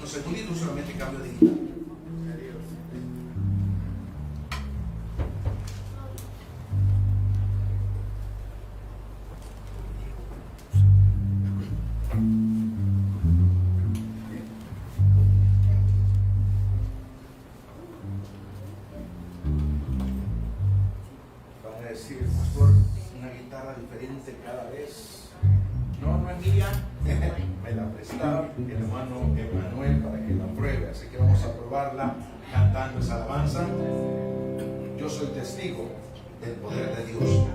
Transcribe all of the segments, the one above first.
unos segunditos, solamente cambio de guitarra. Van a decir, pastor, una guitarra diferente cada vez. No, no es mía. Me la prestaron el hermano Emanuel para que la pruebe. Así que vamos a probarla cantando esa alabanza. Yo soy testigo del poder de Dios.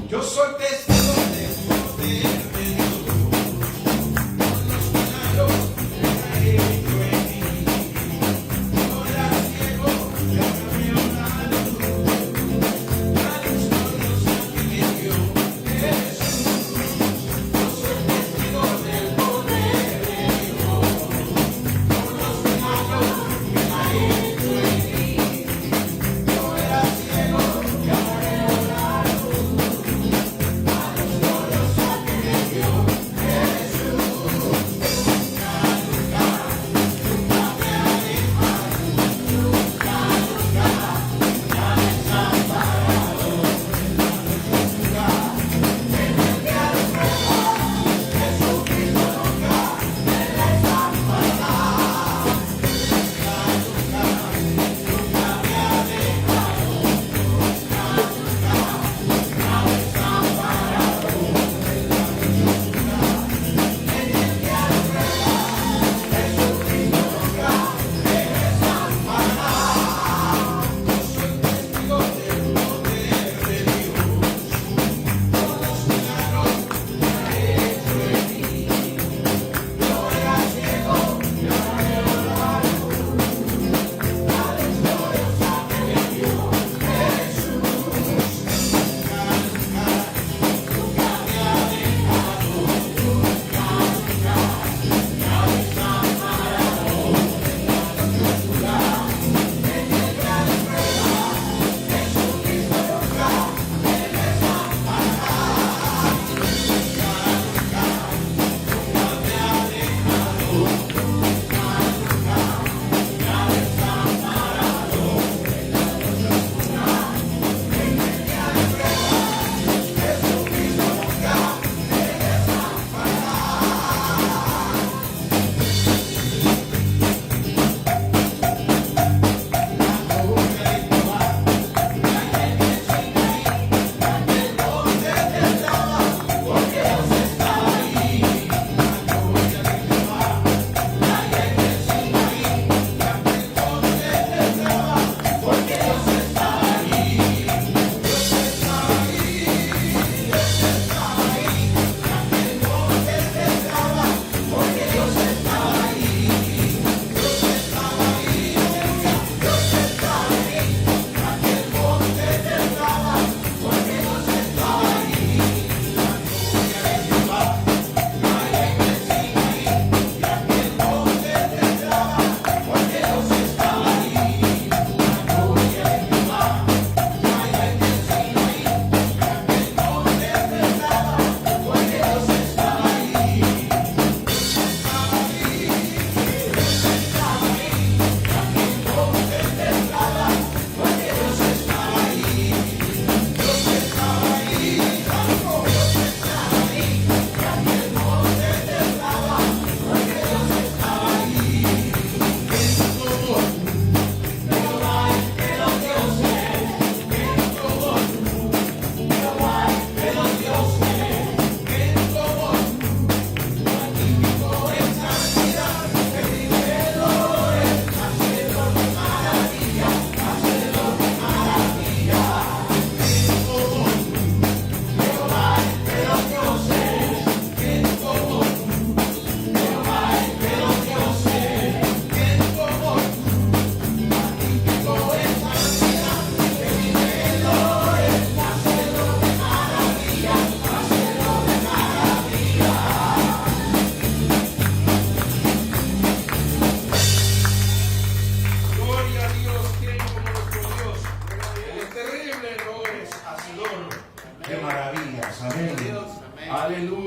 Yo soy testigo del poder de Dios. Con los milagros que ha hecho en mí. Yo era ciego y ahora veo la luz. La luz con Dios que me dio Jesús. Yo soy testigo del poder de Dios. Con los milagros que ha hecho en mí. Yo era ciego y ahora veo la luz.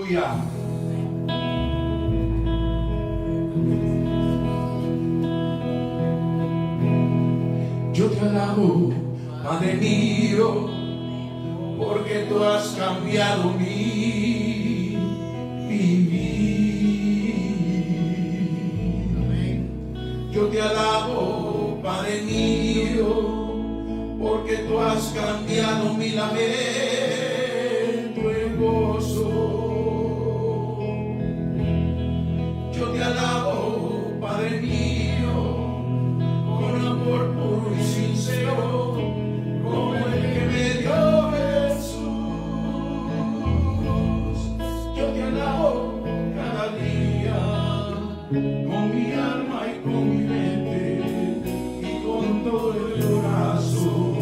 Aleluya. Yo te alabo, Padre mío, porque tú has cambiado mi vida. Yo te alabo, Padre mío, porque tú has cambiado mi lamento en gozo. Yo te alabo, Padre mío, con amor puro y sincero, como el que me dio Jesús. Yo te alabo cada día, con mi alma y con mi mente, y con todo el corazón.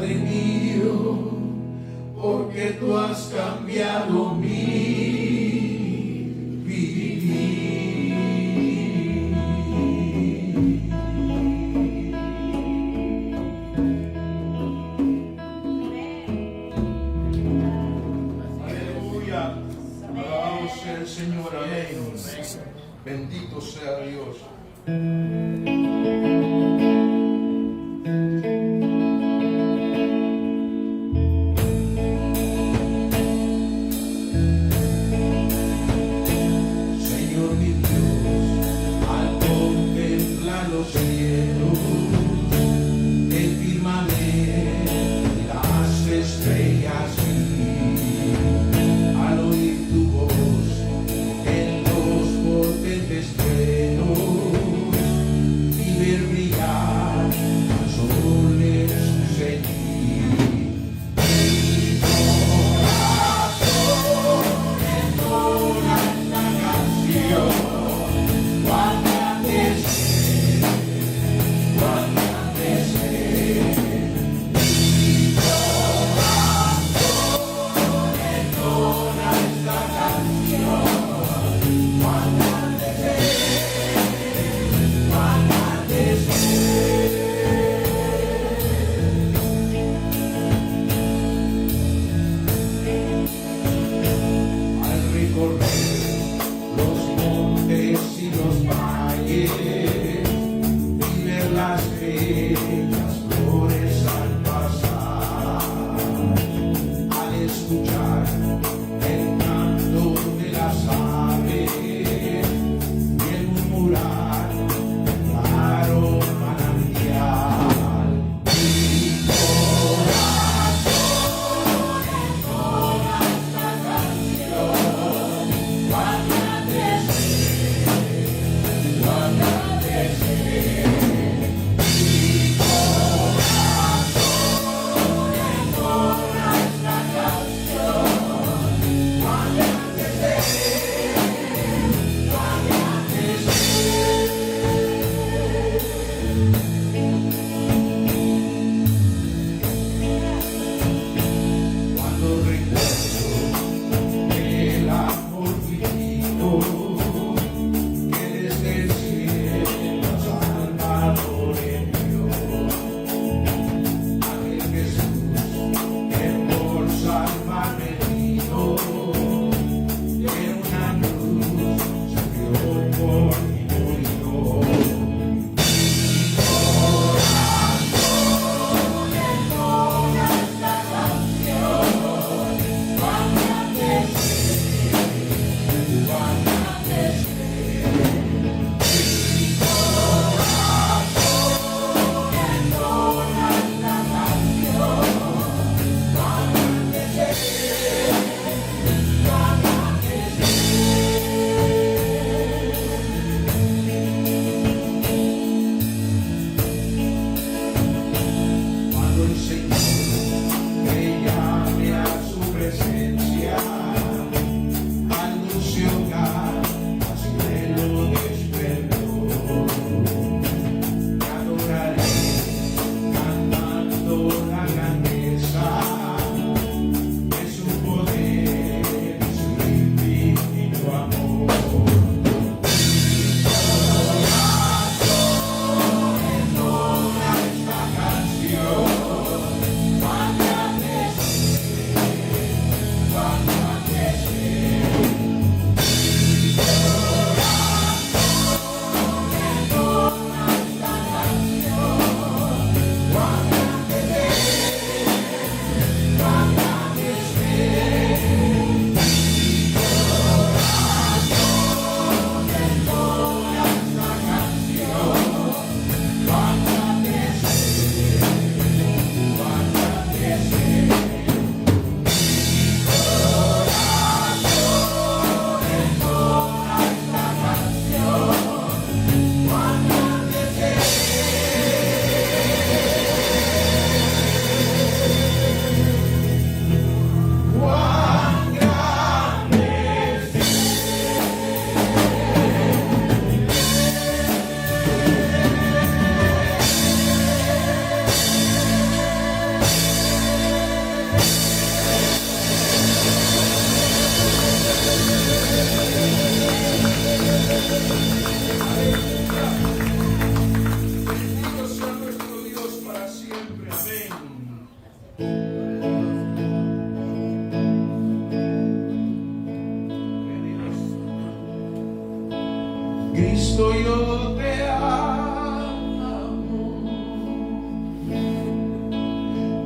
Padre mío, porque tú has cambiado mi vivir. Aleluya. Alabado sea el Señor. Amén. Bendito sea Dios. Señor mi Dios, al contemplar los cielos, el firmamento, las estrellas vi, al oír tu voz en los potentes truenos,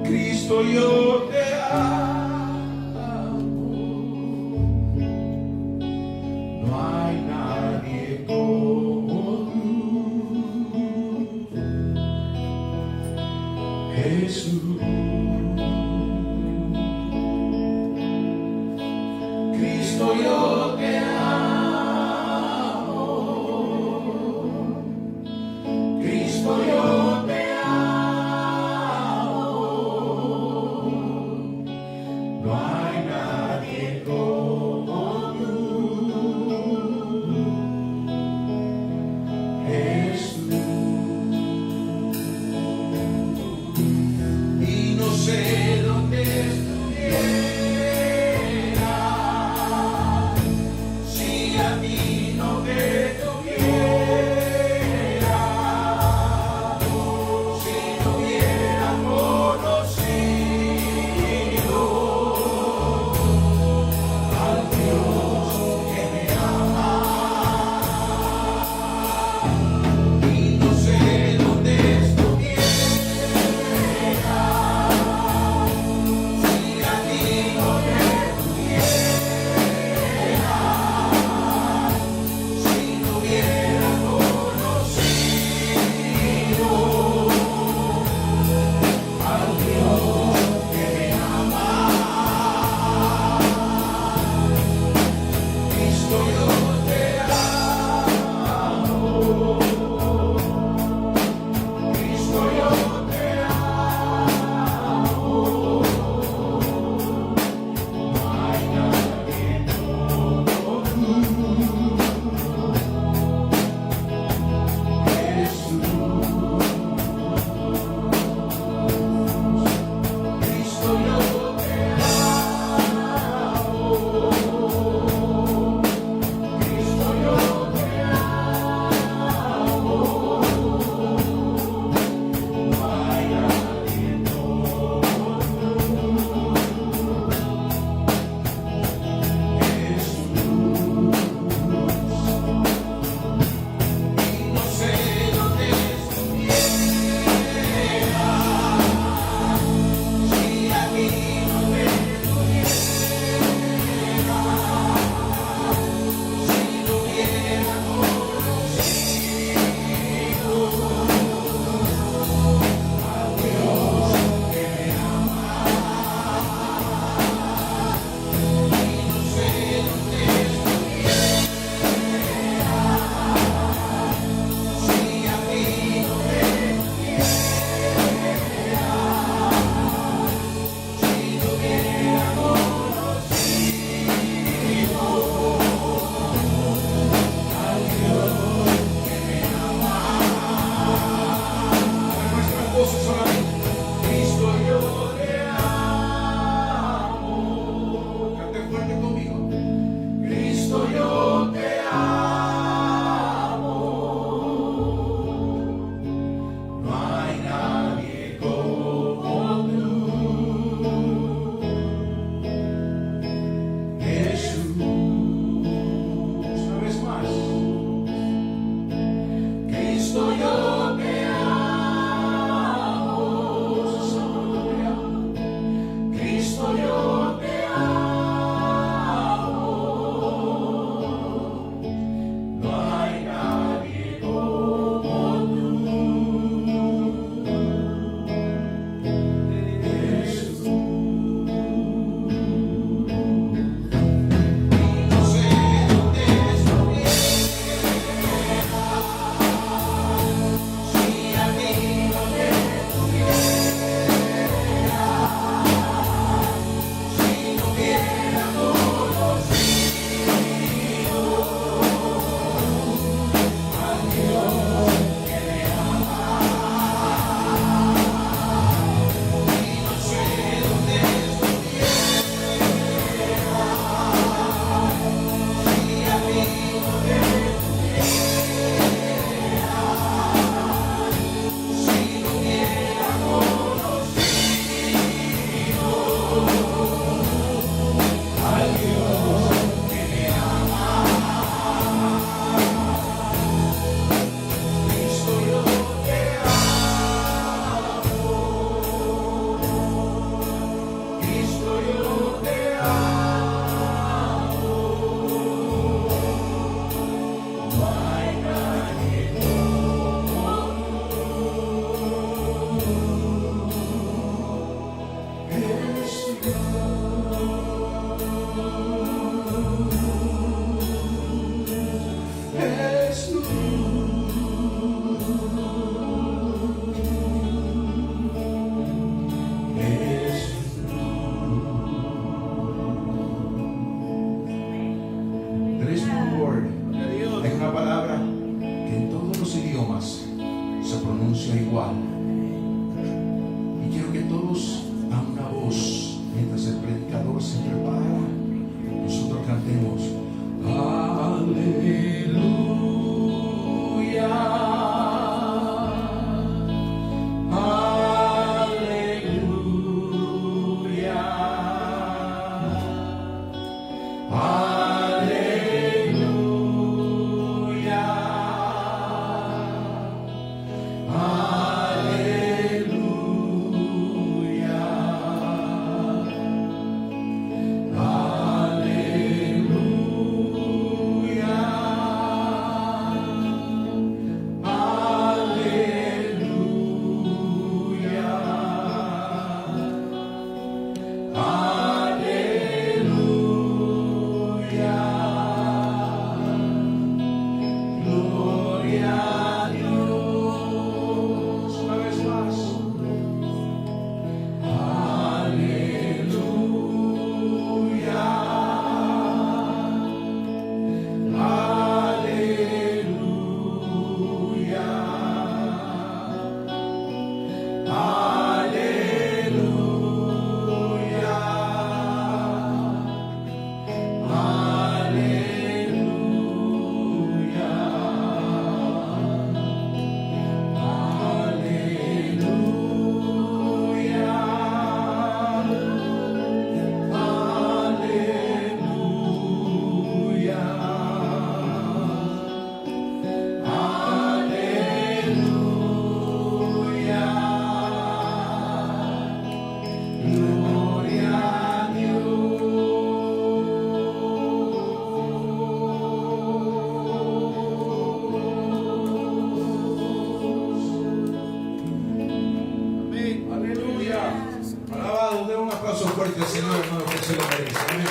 Cristo, yo te amo. No hay nadie como tú, Jesús. Cristo, yo te amo. Cristo, yo te amo. No hay nadie como tú, Jesús. Y no Hay una palabra que en todos los idiomas se pronuncia igual. Y quiero que todos a una voz, mientras el predicador se prepara, nosotros cantemos Aleluya. Fuerte al Señor, hermano, que se lo merece. Amén.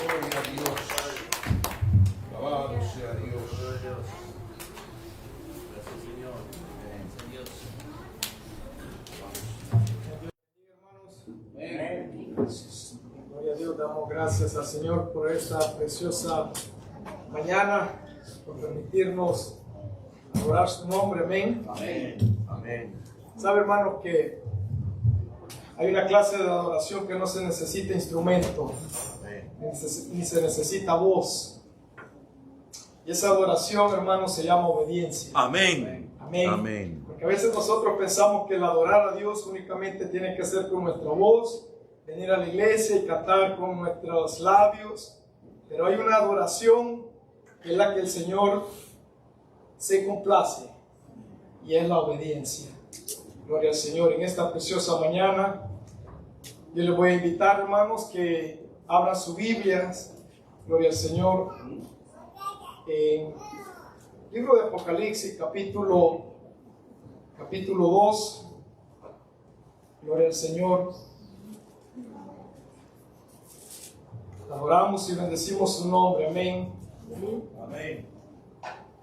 Gloria a Dios. Alabado sea Dios. Gracias, Señor. Hermanos, gloria a Dios, damos gracias al Señor por esta preciosa mañana, por permitirnos adorar su nombre. Amén. Amén. Amén. Sabe, hermanos, que hay una clase de adoración que no se necesita instrumento, ni se necesita voz. Y esa adoración, hermanos, se llama obediencia. Amén. Amén. Amén. Porque a veces nosotros pensamos que el adorar a Dios únicamente tiene que ser con nuestra voz, venir a la iglesia y cantar con nuestros labios. Pero hay una adoración que es la que el Señor se complace, y es la obediencia. Gloria al Señor. En esta preciosa mañana yo les voy a invitar, hermanos, que abran sus Biblias. Gloria al Señor. En el libro de Apocalipsis, capítulo 2. Gloria al Señor. Adoramos y bendecimos su nombre. Amén. Amén.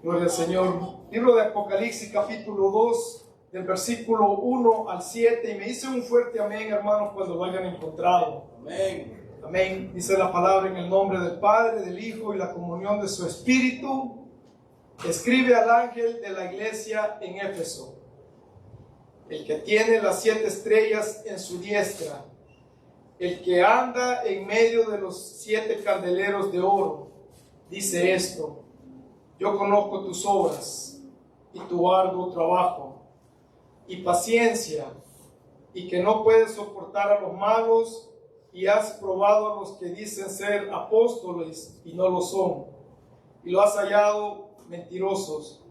Gloria al Señor. Libro de Apocalipsis, capítulo 2. Del versículo 1 al 7, y me dice un fuerte amén, hermanos, cuando lo hayan encontrado. Amén. Amén. Dice la palabra: en el nombre del Padre, del Hijo y la comunión de su Espíritu. Escribe al ángel de la iglesia en Éfeso, el que tiene las 7 estrellas en su diestra, el que anda en medio de los 7 candeleros de oro, dice esto: yo conozco tus obras y tu arduo trabajo y paciencia, y que no puedes soportar a los malos, y has probado a los que dicen ser apóstoles y no lo son, y lo has hallado mentirosos,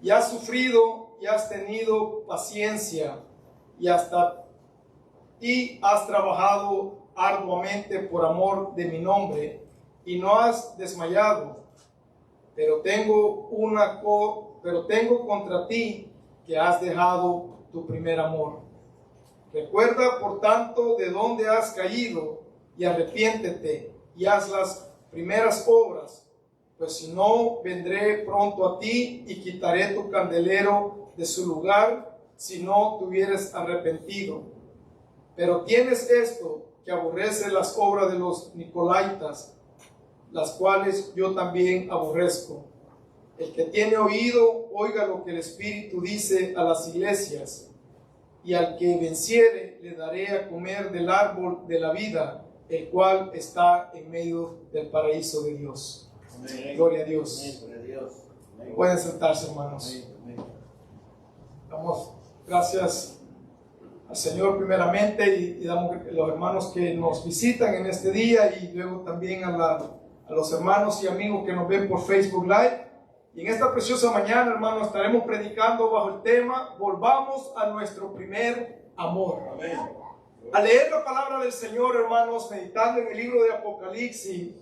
y has sufrido y has tenido paciencia, y has trabajado arduamente por amor de mi nombre, y no has desmayado. Pero tengo contra ti, que has dejado tu primer amor. Recuerda, por tanto, de dónde has caído y arrepiéntete y haz las primeras obras, pues si no, vendré pronto a ti y quitaré tu candelero de su lugar si no te hubieres arrepentido. Pero tienes esto, que aborrece las obras de los nicolaitas, las cuales yo también aborrezco. El que tiene oído, oiga lo que el Espíritu dice a las iglesias. Y al que venciere, le daré a comer del árbol de la vida, el cual está en medio del paraíso de Dios. Amén. Gloria a Dios. Gloria a Dios. Amén. Pueden sentarse, hermanos. Amén. Damos gracias al Señor primeramente y damos a los hermanos que nos visitan en este día y luego también a los hermanos y amigos que nos ven por Facebook Live. Y en esta preciosa mañana, hermanos, estaremos predicando bajo el tema Volvamos a nuestro primer amor. Amén. Al leer la palabra del Señor, hermanos, meditando en el libro de Apocalipsis,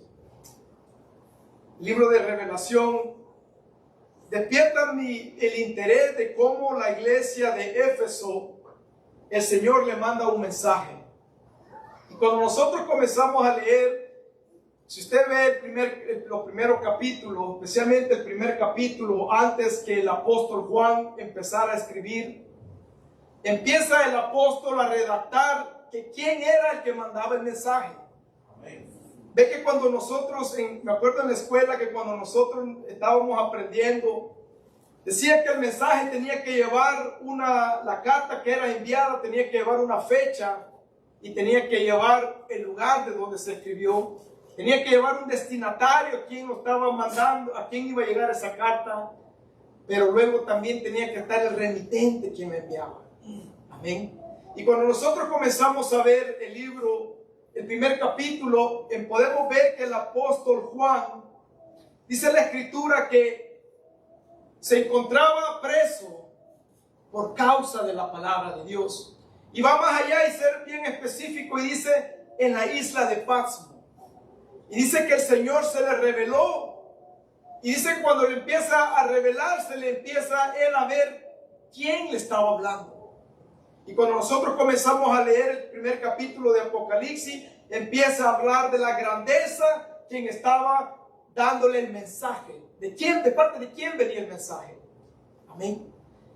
libro de Revelación, despierta el interés de cómo la iglesia de Éfeso, el Señor le manda un mensaje. Y cuando nosotros comenzamos a leer, si usted ve los primeros capítulos, especialmente el primer capítulo, antes que el apóstol Juan empezara a escribir, empieza el apóstol a redactar que quién era el que mandaba el mensaje. Amén. Ve que cuando nosotros, me acuerdo en la escuela que cuando nosotros estábamos aprendiendo, decía que el mensaje tenía que llevar la carta que era enviada tenía que llevar una fecha y tenía que llevar el lugar de donde se escribió. Tenía que llevar un destinatario, a quién lo estaba mandando, a quién iba a llegar esa carta, pero luego también tenía que estar el remitente quien me enviaba. Amén. Y cuando nosotros comenzamos a ver el libro, el primer capítulo, podemos ver que el apóstol Juan, dice la escritura que se encontraba preso por causa de la palabra de Dios. Y va más allá y ser bien específico y dice en la isla de Patmos. Y dice que el Señor se le reveló. Y dice cuando le empieza a revelarse, le empieza él a ver quién le estaba hablando. Y cuando nosotros comenzamos a leer el primer capítulo de Apocalipsis, empieza a hablar de la grandeza, quien estaba dándole el mensaje. ¿De parte de quién venía el mensaje? Amén.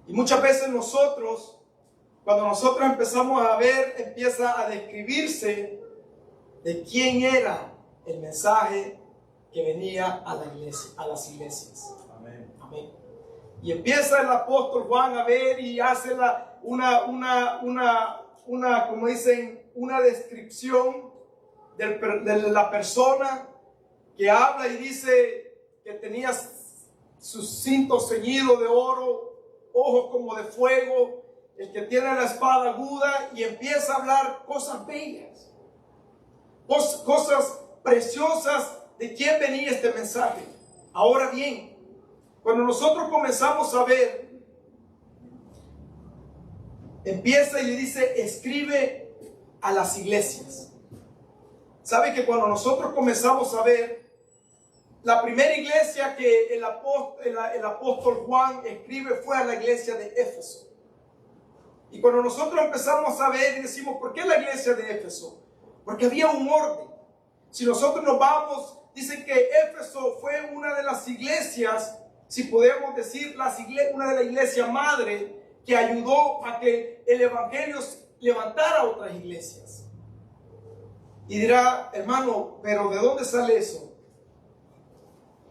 Y muchas veces nosotros, cuando nosotros empezamos a ver, empieza a describirse de quién era el mensaje que venía a la iglesia, a las iglesias. Amén. Amén. Y empieza el apóstol Juan a ver y hace como dicen, una descripción de la persona que habla y dice que tenía sus cintos ceñidos de oro, ojos como de fuego, el que tiene la espada aguda, y empieza a hablar cosas bellas, cosas preciosas de quién venía este mensaje. Ahora bien, cuando nosotros comenzamos a ver, empieza y le dice, escribe a las iglesias. ¿Sabe que cuando nosotros comenzamos a ver, la primera iglesia que el apóstol Juan escribe fue a la iglesia de Éfeso? Y cuando nosotros empezamos a ver y decimos, ¿por qué la iglesia de Éfeso? Porque había un orden. Si nosotros nos vamos, dicen que Éfeso fue una de las iglesias, si podemos decir, una de las iglesias madre, que ayudó a que el evangelio levantara otras iglesias. Y dirá, hermano, pero ¿de dónde sale eso?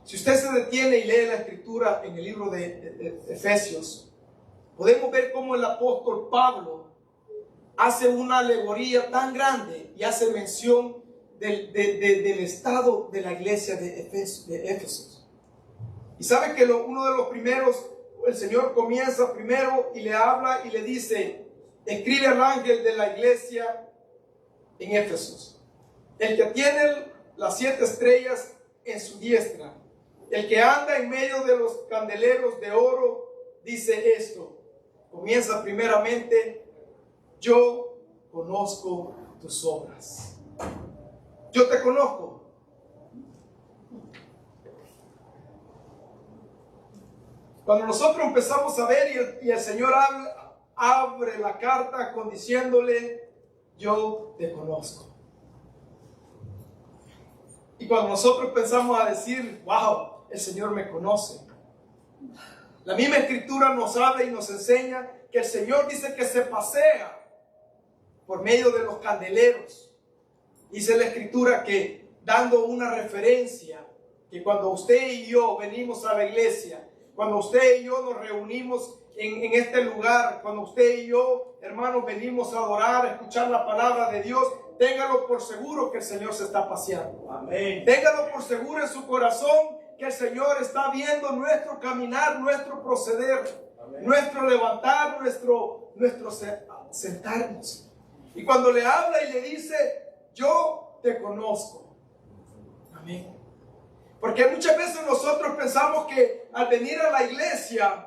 Si usted se detiene y lee la escritura en el libro de Efesios, podemos ver cómo el apóstol Pablo hace una alegoría tan grande y hace mención del estado de la iglesia de Éfeso. Y sabe que uno de los primeros, el Señor comienza primero y le habla y le dice, escribe al ángel de la iglesia en Éfeso, el que tiene las 7 estrellas en su diestra, el que anda en medio de los candeleros de oro, dice esto. Comienza primeramente, yo conozco tus obras. Yo te conozco. Cuando nosotros empezamos a ver y el Señor abre la carta con diciéndole, yo te conozco. Y cuando nosotros pensamos a decir, wow, el Señor me conoce, la misma Escritura nos habla y nos enseña que el Señor dice que se pasea por medio de los candeleros. Dice la Escritura que, dando una referencia, que cuando usted y yo venimos a la iglesia, cuando usted y yo nos reunimos en este lugar, cuando usted y yo, hermanos, venimos a adorar, a escuchar la palabra de Dios, téngalo por seguro que el Señor se está paseando. Amén. Téngalo por seguro en su corazón que el Señor está viendo nuestro caminar, nuestro proceder, Amén. nuestro levantar, nuestro sentarnos. Y cuando le habla y le dice, yo te conozco. Amén. Porque muchas veces nosotros pensamos que al venir a la iglesia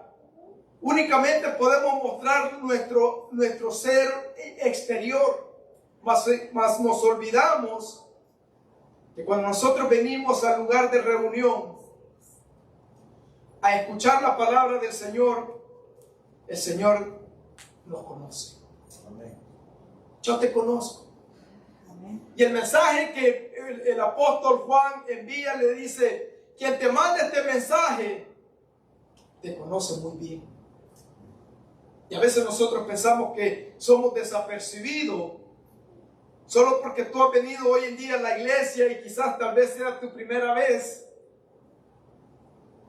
únicamente podemos mostrar nuestro ser exterior, mas nos olvidamos que cuando nosotros venimos al lugar de reunión a escuchar la palabra del Señor, el Señor nos conoce. Amén. Yo te conozco. Y el mensaje que el apóstol Juan envía le dice, quien te manda este mensaje te conoce muy bien. Y a veces nosotros pensamos que somos desapercibidos solo porque tú has venido hoy en día a la iglesia y quizás tal vez sea tu primera vez.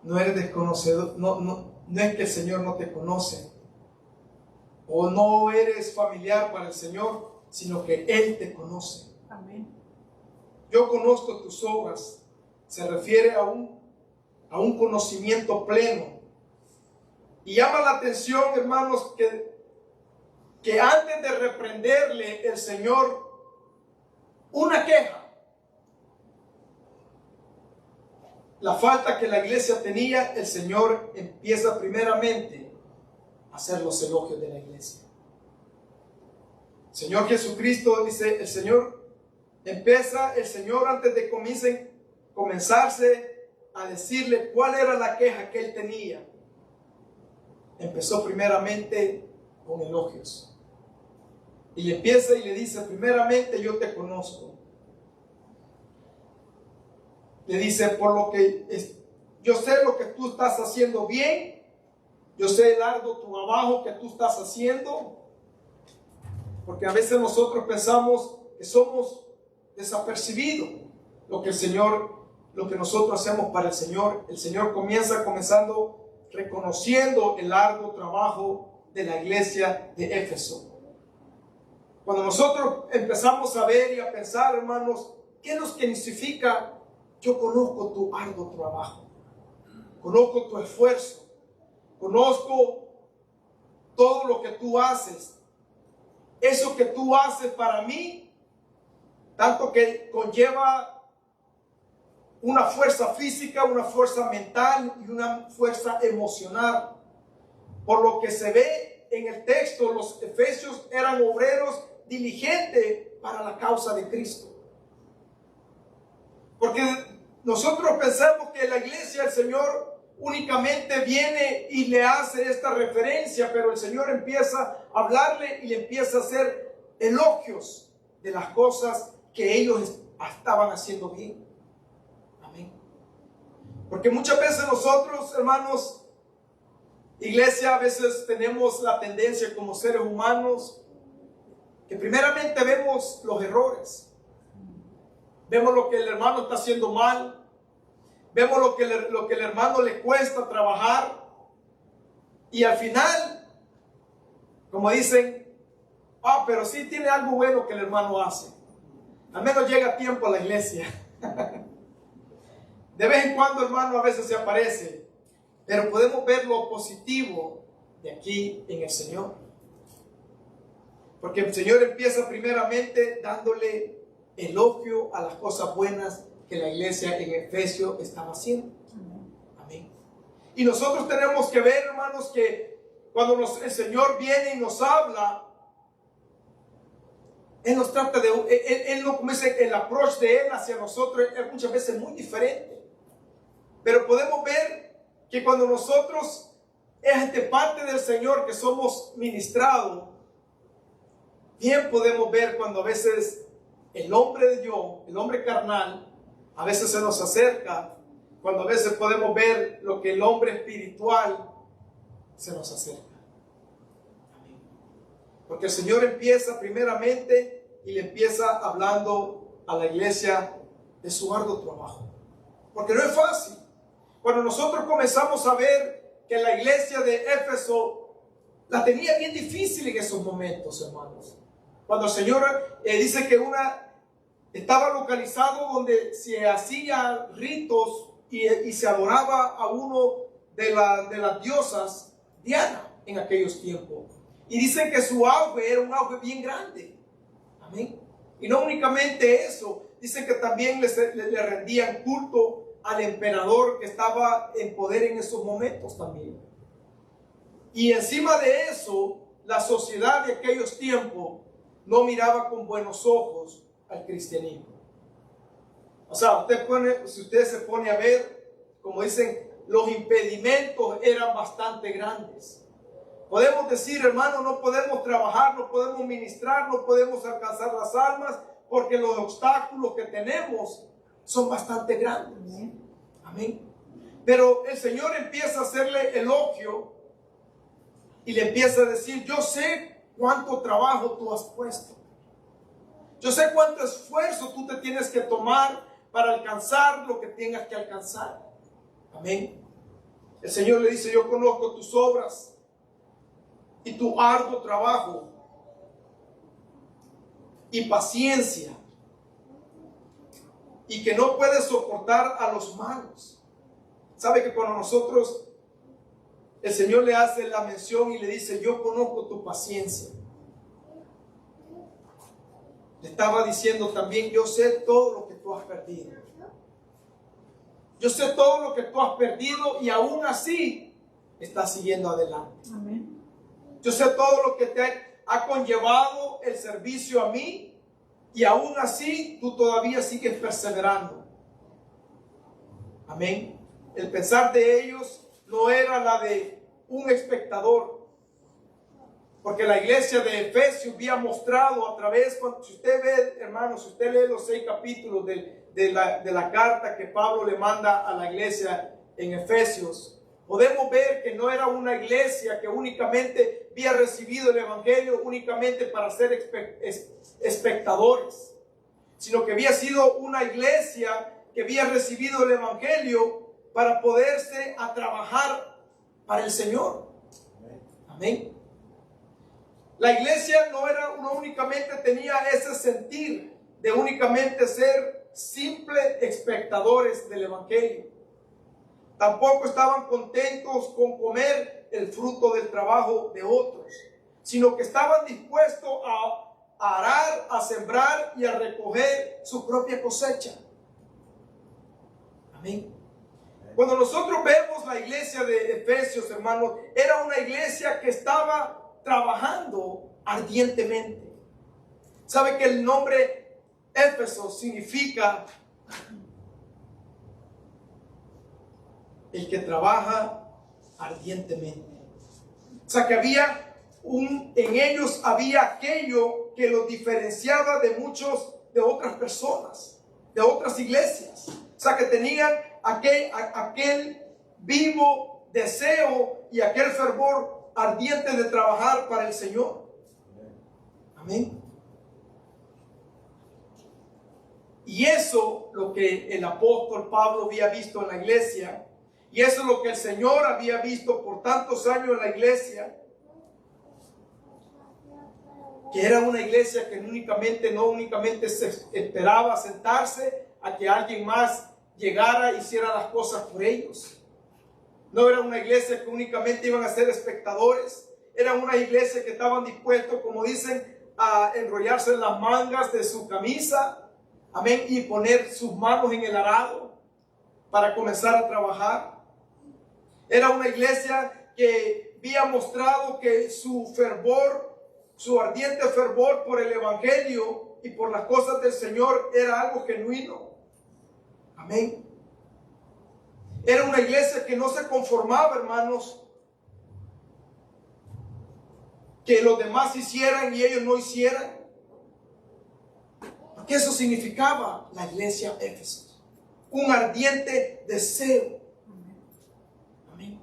No eres desconocido, no es que el Señor no te conoce o no eres familiar para el Señor, sino que Él te conoce. Amén. Yo conozco tus obras. Se refiere a un conocimiento pleno. Y llama la atención, hermanos, que antes de reprenderle el Señor una queja, la falta que la iglesia tenía, el Señor empieza primeramente a hacer los elogios de la iglesia. Señor Jesucristo dice, el Señor antes de comenzarse a decirle cuál era la queja que él tenía, empezó primeramente con elogios. Y le empieza y le dice, primeramente yo te conozco. Le dice, por lo que yo sé lo que tú estás haciendo bien, yo sé el arduo trabajo que tú estás haciendo. Porque a veces nosotros pensamos que somos desapercibidos lo que nosotros hacemos para el Señor. El Señor comenzando reconociendo el arduo trabajo de la iglesia de Éfeso. Cuando nosotros empezamos a ver y a pensar, hermanos, ¿qué es lo que significa? Yo conozco tu arduo trabajo, conozco tu esfuerzo, conozco todo lo que tú haces. Eso que tú haces para mí, tanto que conlleva una fuerza física, una fuerza mental y una fuerza emocional. Por lo que se ve en el texto, los efesios eran obreros diligentes para la causa de Cristo. Porque nosotros pensamos que la iglesia, el Señor únicamente viene y le hace esta referencia, pero el Señor empieza a hablarle y le empieza a hacer elogios de las cosas que ellos estaban haciendo bien. Amén. Porque muchas veces nosotros, hermanos, iglesia, a veces tenemos la tendencia como seres humanos que primeramente vemos los errores, vemos lo que el hermano está haciendo mal, vemos lo que el hermano le cuesta trabajar, y al final, como dicen, pero sí tiene algo bueno que el hermano hace, al menos llega a tiempo a la iglesia. De vez en cuando, hermano, a veces se aparece, pero podemos ver lo positivo de aquí en el Señor. Porque el Señor empieza primeramente dándole elogio a las cosas buenas que la iglesia en Efesios estaba haciendo. Amén. Y nosotros tenemos que ver, hermanos, que cuando el Señor viene y nos habla, Él nos trata Él no comienza el approach de Él hacia nosotros, es muchas veces muy diferente. Pero podemos ver que cuando nosotros es de parte del Señor que somos ministrados, bien podemos ver cuando a veces el hombre de Dios, el hombre carnal, a veces se nos acerca, cuando a veces podemos ver lo que el hombre espiritual se nos acerca. Amén. Porque el Señor empieza primeramente y le empieza hablando a la iglesia de su arduo trabajo. Porque no es fácil. Cuando nosotros comenzamos a ver que la iglesia de Éfeso la tenía bien difícil en esos momentos, hermanos. Cuando el Señor dice que estaba localizado donde se hacía ritos y se adoraba a uno de las diosas, Diana, en aquellos tiempos. Y dicen que su auge era un auge bien grande. Amén. Y no únicamente eso, dicen que también le rendían culto al emperador que estaba en poder en esos momentos también. Y encima de eso, la sociedad de aquellos tiempos no miraba con buenos ojos al cristianismo. O sea, si usted se pone a ver, como dicen, los impedimentos eran bastante grandes. Podemos decir, hermano, no podemos trabajar, no podemos ministrar, no podemos alcanzar las almas, porque los obstáculos que tenemos son bastante grandes. Amén. Pero el Señor empieza a hacerle elogio y le empieza a decir: yo sé cuánto trabajo tú has puesto. Yo sé cuánto esfuerzo tú te tienes que tomar para alcanzar lo que tengas que alcanzar. Amén. El Señor le dice: yo conozco tus obras y tu arduo trabajo y paciencia, y que no puedes soportar a los malos. ¿Sabe que cuando nosotros, el Señor le hace la mención y le dice: yo conozco tu paciencia, le estaba diciendo también: yo sé todo lo que tú has perdido. Yo sé todo lo que tú has perdido y aún así estás siguiendo adelante. Amén. Yo sé todo lo que te ha conllevado el servicio a mí y aún así tú todavía sigues perseverando. Amén. El pensar de ellos no era la de un espectador, porque la iglesia de Efesios había mostrado a través, si usted ve, hermanos, si usted lee los 6 capítulos de la carta que Pablo le manda a la iglesia en Efesios, podemos ver que no era una iglesia que únicamente había recibido el evangelio únicamente para ser espectadores, sino que había sido una iglesia que había recibido el evangelio para poderse a trabajar para el Señor. Amén. La iglesia no únicamente tenía ese sentir de únicamente ser simples espectadores del evangelio. Tampoco estaban contentos con comer el fruto del trabajo de otros, sino que estaban dispuestos a arar, a sembrar y a recoger su propia cosecha. Amén. Cuando nosotros vemos la iglesia de Efesios, hermanos, era una iglesia que estaba trabajando ardientemente. ¿Sabe que el nombre Éfeso significa el que trabaja ardientemente? O sea, que en ellos había aquello que los diferenciaba de de otras personas, de otras iglesias. O sea, que tenían aquel vivo deseo y aquel fervor ardiente de trabajar para el Señor. Amén. Y eso lo que el apóstol Pablo había visto en la iglesia, y eso es lo que el Señor había visto por tantos años en la iglesia, que era una iglesia que no únicamente se esperaba sentarse a que alguien más llegara e hiciera las cosas por ellos. No era una iglesia que únicamente iban a ser espectadores. Era una iglesia que estaban dispuestos, como dicen, a enrollarse en las mangas de su camisa, amén, y poner sus manos en el arado para comenzar a trabajar. Era una iglesia que había mostrado que su fervor, su ardiente fervor por el evangelio y por las cosas del Señor era algo genuino. Amén. Era una iglesia que no se conformaba, hermanos, que los demás hicieran y ellos no hicieran. Porque eso significaba la iglesia de Éfeso. Un ardiente deseo. Amén.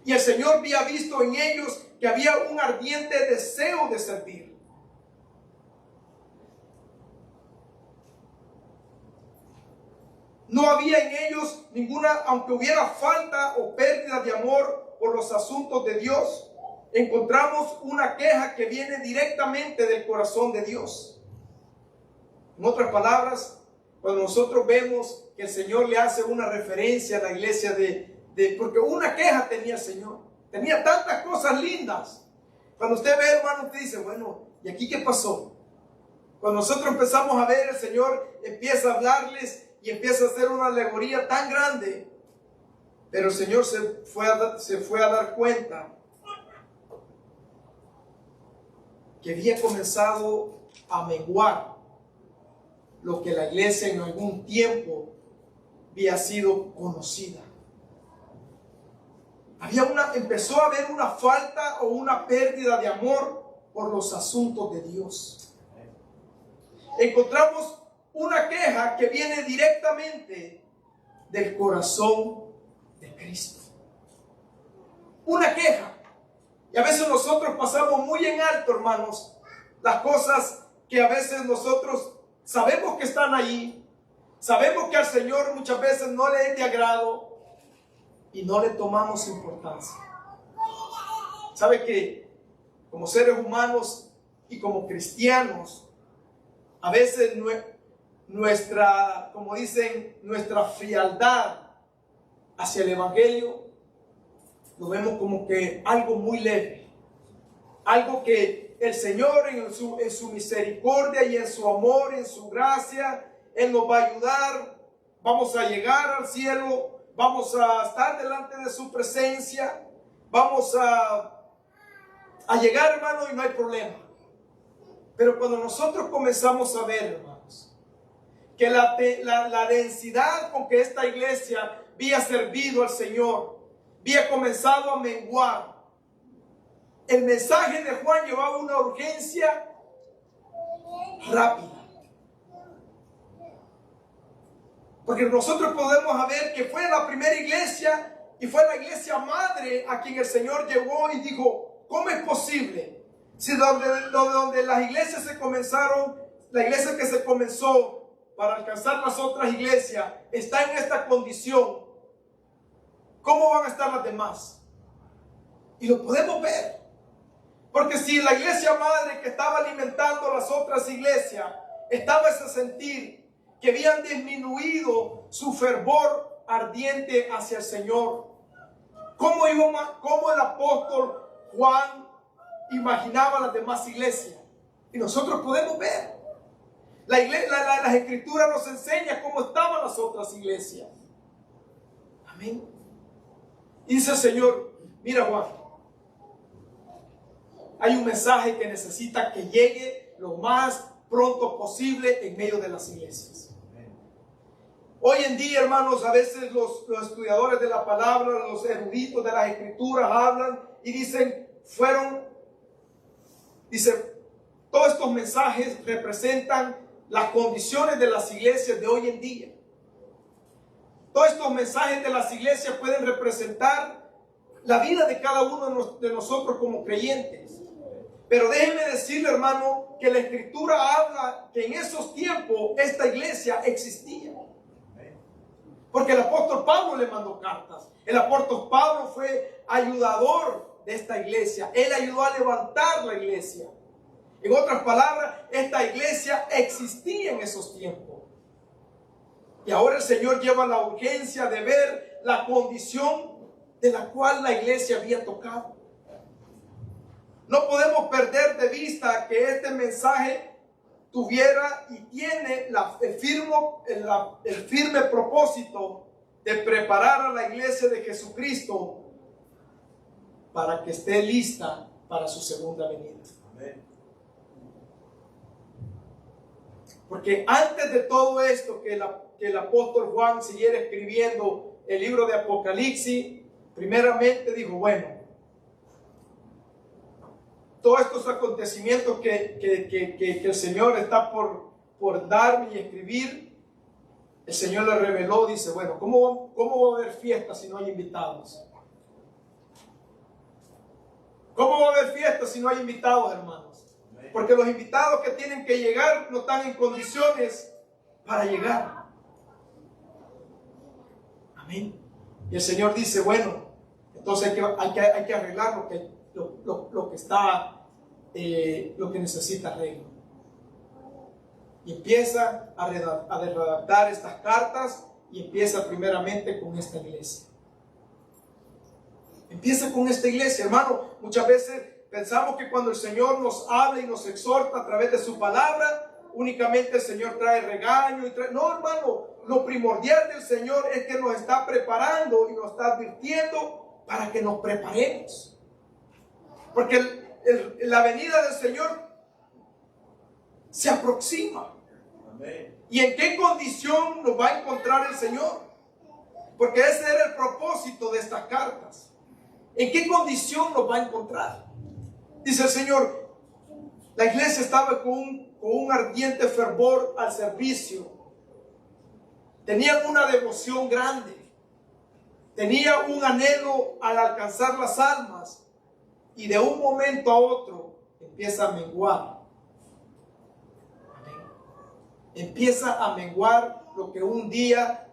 Y el Señor había visto en ellos que había un ardiente deseo de servir. No había en ellos ninguna, aunque hubiera falta o pérdida de amor por los asuntos de Dios, encontramos una queja que viene directamente del corazón de Dios. En otras palabras, cuando nosotros vemos que el Señor le hace una referencia a la iglesia porque una queja tenía el Señor, tenía tantas cosas lindas. Cuando usted ve, hermano, usted dice, bueno, ¿y aquí qué pasó? Cuando nosotros empezamos a ver, el Señor empieza a hablarles y empieza a hacer una alegoría tan grande. Pero el Señor se fue a dar cuenta que había comenzado a menguar lo que la iglesia en algún tiempo había sido conocida. Empezó a haber una falta o una pérdida de amor por los asuntos de Dios. Encontramos una queja que viene directamente del corazón de Cristo. Una queja. Y a veces nosotros pasamos muy en alto, hermanos, las cosas que a veces nosotros sabemos que están ahí. Sabemos que al Señor muchas veces no le es de agrado y no le tomamos importancia. ¿Sabe que como seres humanos y como cristianos, a veces como dicen, nuestra frialdad hacia el Evangelio lo vemos como que algo muy leve, algo que el Señor en su misericordia y en su amor, en su gracia, Él nos va a ayudar, vamos a llegar al cielo, vamos a estar delante de su presencia, vamos a llegar, hermano, y no hay problema. Pero cuando nosotros comenzamos a ver, hermanos, que la densidad con que esta iglesia había servido al Señor, había comenzado a menguar, el mensaje de Juan llevaba una urgencia rápida. Porque nosotros podemos ver que fue la primera iglesia y fue la iglesia madre a quien el Señor llevó y dijo, ¿cómo es posible? Si donde las iglesias se comenzaron, la iglesia que se comenzó para alcanzar las otras iglesias está en esta condición, ¿cómo van a estar las demás? Y lo podemos ver. Porque si la iglesia madre que estaba alimentando las otras iglesias estaba ese sentir que habían disminuido su fervor ardiente hacia el Señor, ¿cómo el apóstol Juan imaginaba las demás iglesias? Y nosotros podemos ver. Las escrituras nos enseñan cómo estaban las otras iglesias. Amén. Y dice el Señor, mira Juan, hay un mensaje que necesita que llegue lo más pronto posible en medio de las iglesias. Hoy en día, hermanos, a veces los estudiadores de la palabra, los eruditos de las escrituras hablan y dicen, todos estos mensajes representan las condiciones de las iglesias de hoy en día. Todos estos mensajes de las iglesias pueden representar la vida de cada uno de nosotros como creyentes. Pero déjenme decirle, hermano, que la escritura habla que en esos tiempos esta iglesia existía. Porque el apóstol Pablo le mandó cartas. El apóstol Pablo fue ayudador de esta iglesia. Él ayudó a levantar la iglesia. En otras palabras, esta iglesia existía en esos tiempos. Y ahora el Señor lleva la urgencia de ver la condición de la cual la iglesia había tocado. No podemos perder de vista que este mensaje tuviera y tiene el firme propósito de preparar a la iglesia de Jesucristo para que esté lista para su segunda venida. Amén. Porque antes de todo esto que el apóstol Juan siguiera escribiendo el libro de Apocalipsis, primeramente dijo, bueno, todos estos acontecimientos que el Señor está por darme y escribir, el Señor le reveló, dice, bueno, ¿cómo va a haber fiesta si no hay invitados? ¿Cómo va a haber fiesta si no hay invitados, hermanos? Porque los invitados que tienen que llegar no están en condiciones para llegar. Amén. Y el Señor dice, bueno, entonces hay que arreglar lo que necesita arreglo. Y empieza a redactar estas cartas y empieza primeramente con esta iglesia. Empieza con esta iglesia, hermano. Muchas veces pensamos que cuando el Señor nos habla y nos exhorta a través de su palabra, únicamente el Señor trae regaño. No, hermano, lo primordial del Señor es que nos está preparando y nos está advirtiendo para que nos preparemos. Porque la venida del Señor se aproxima. Amén. ¿Y en qué condición nos va a encontrar el Señor? Porque ese era el propósito de estas cartas. ¿En qué condición nos va a encontrar? Dice el Señor, la iglesia estaba con un ardiente fervor al servicio. Tenían una devoción grande. Tenía un anhelo al alcanzar las almas. Y de un momento a otro empieza a menguar. Empieza a menguar lo que un día,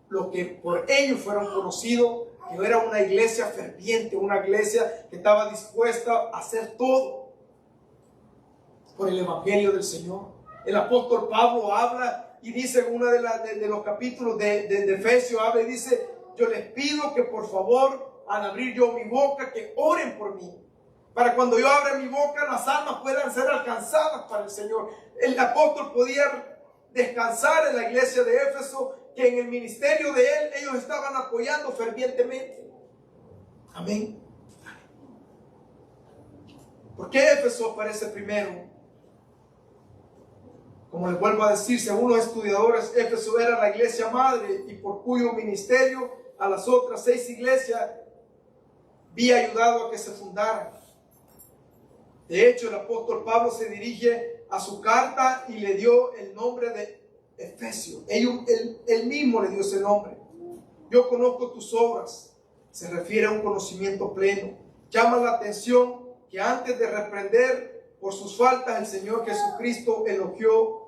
lo que por ellos fueron conocidos, que era una iglesia ferviente, una iglesia que estaba dispuesta a hacer todo por el evangelio del Señor. El apóstol Pablo habla y dice en uno de los capítulos de Efesios, habla y dice, yo les pido que por favor, al abrir yo mi boca, que oren por mí, para cuando yo abra mi boca, las almas puedan ser alcanzadas para el Señor. El apóstol podía descansar en la iglesia de Éfeso, que en el ministerio de él, ellos estaban apoyando fervientemente. Amén. ¿Por qué Éfeso aparece primero? Como les vuelvo a decir, según los estudiadores, Éfeso era la iglesia madre y por cuyo ministerio a las otras 6 iglesias había ayudado a que se fundaran. De hecho, el apóstol Pablo se dirige a su carta y le dio el nombre de Efesio. Él mismo le dio ese nombre. Yo conozco tus obras. Se refiere a un conocimiento pleno. Llama la atención que antes de reprender por sus faltas, el Señor Jesucristo elogió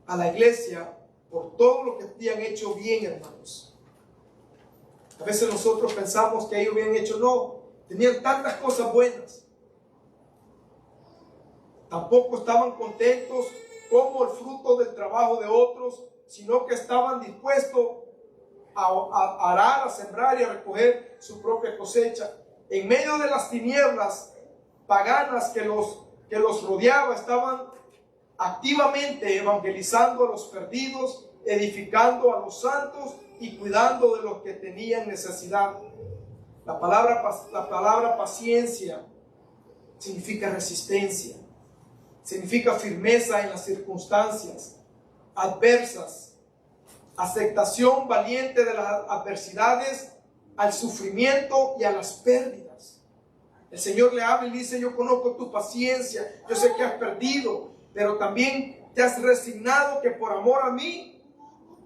a la iglesia por todo lo que habían hecho bien, hermanos. A veces nosotros pensamos que ellos habían hecho, no, tenían tantas cosas buenas. Tampoco estaban contentos como el fruto del trabajo de otros, sino que estaban dispuestos a arar, a sembrar y a recoger su propia cosecha. En medio de las tinieblas paganas que los rodeaba, estaban activamente evangelizando a los perdidos, edificando a los santos y cuidando de los que tenían necesidad. La palabra paciencia significa resistencia. Significa firmeza en las circunstancias adversas, aceptación valiente de las adversidades, al sufrimiento y a las pérdidas. El Señor le habla y dice, yo conozco tu paciencia, yo sé que has perdido, pero también te has resignado que por amor a mí,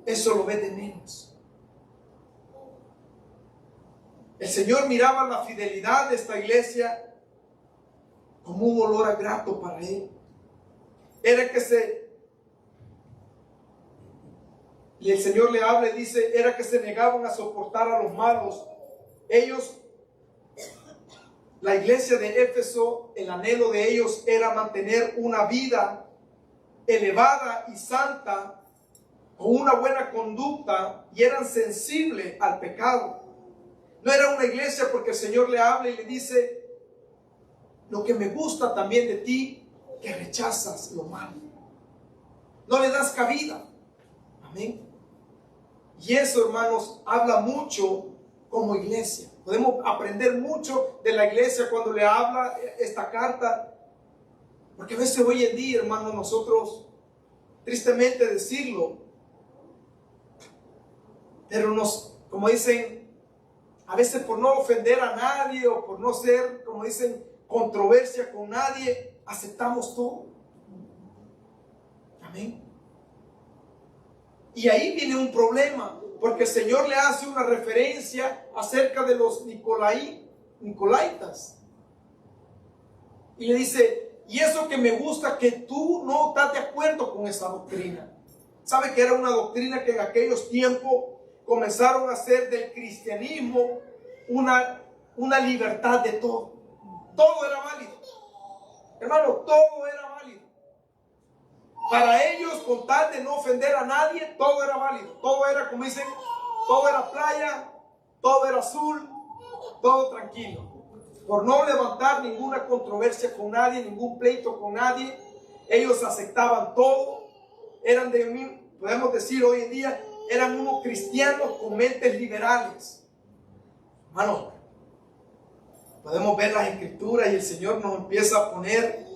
eso lo ves de menos. El Señor miraba la fidelidad de esta iglesia como un olor a grato para Él. Y el Señor le habla y dice, era que se negaban a soportar a los malos. Ellos, la iglesia de Éfeso, el anhelo de ellos era mantener una vida elevada y santa, con una buena conducta, y eran sensibles al pecado. No era una iglesia porque el Señor le habla y le dice, lo que me gusta también de ti, que rechazas lo malo. No le das cabida. Amén. Y eso, hermanos, habla mucho como iglesia. Podemos aprender mucho de la iglesia cuando le habla esta carta. Porque a veces hoy en día, hermanos, nosotros, tristemente decirlo, pero como dicen, a veces por no ofender a nadie o por no ser, como dicen, controversia con nadie, aceptamos todo. Amén. Y ahí viene un problema, porque el Señor le hace una referencia acerca de los nicolaitas. Y le dice, y eso que me gusta, que tú no estás de acuerdo con esa doctrina. ¿Sabe que era una doctrina que en aquellos tiempos comenzaron a hacer del cristianismo una libertad de todo? Todo era válido. Hermano, todo era válido. Para ellos, con tal de no ofender a nadie, todo era válido. Todo era, como dicen, todo era playa, todo era azul, todo tranquilo. Por no levantar ninguna controversia con nadie, ningún pleito con nadie, ellos aceptaban todo. Eran podemos decir hoy en día, eran unos cristianos con mentes liberales. Hermano, podemos ver las escrituras y el Señor nos empieza a poner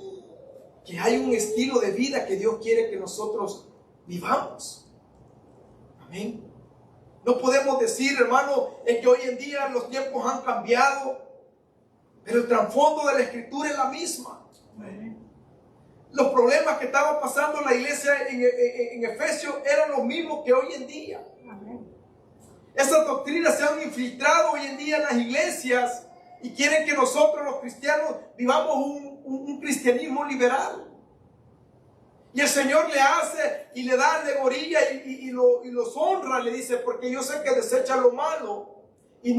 que hay un estilo de vida que Dios quiere que nosotros vivamos. Amén. No podemos decir, hermano, es que hoy en día los tiempos han cambiado, pero el trasfondo de la escritura es la misma. Amén. Los problemas que estaba pasando la iglesia en Efesios eran los mismos que hoy en día. Amén. Esas doctrinas se han infiltrado hoy en día en las iglesias y quieren que nosotros los cristianos vivamos un cristianismo liberal. Y el Señor le hace y le da alegoría y los honra, le dice, porque yo sé que desecha lo malo y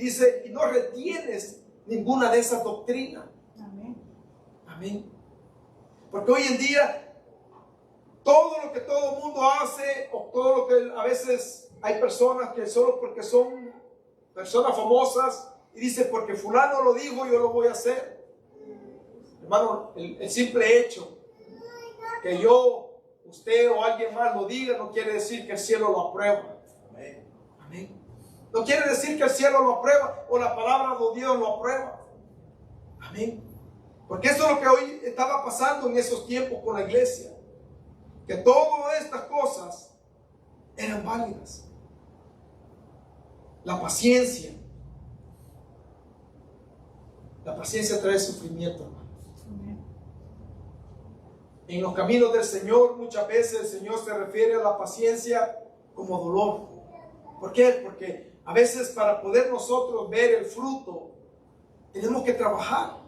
dice, y no retienes ninguna de esas doctrinas. Amén. Amén. Porque hoy en día todo lo que todo el mundo hace, o todo lo que a veces hay personas que solo porque son personas famosas y dice, porque fulano lo dijo, yo lo voy a hacer. Hermano, el simple hecho que yo, usted o alguien más lo diga, no quiere decir que el cielo lo aprueba. Amén. Amén. No quiere decir que el cielo lo aprueba o la palabra de Dios lo aprueba. Amén. Porque eso es lo que hoy estaba pasando en esos tiempos con la iglesia. Que todas estas cosas eran válidas. La paciencia. La paciencia trae sufrimiento, hermano. En los caminos del Señor, muchas veces el Señor se refiere a la paciencia como dolor. ¿Por qué? Porque a veces para poder nosotros ver el fruto, tenemos que trabajar.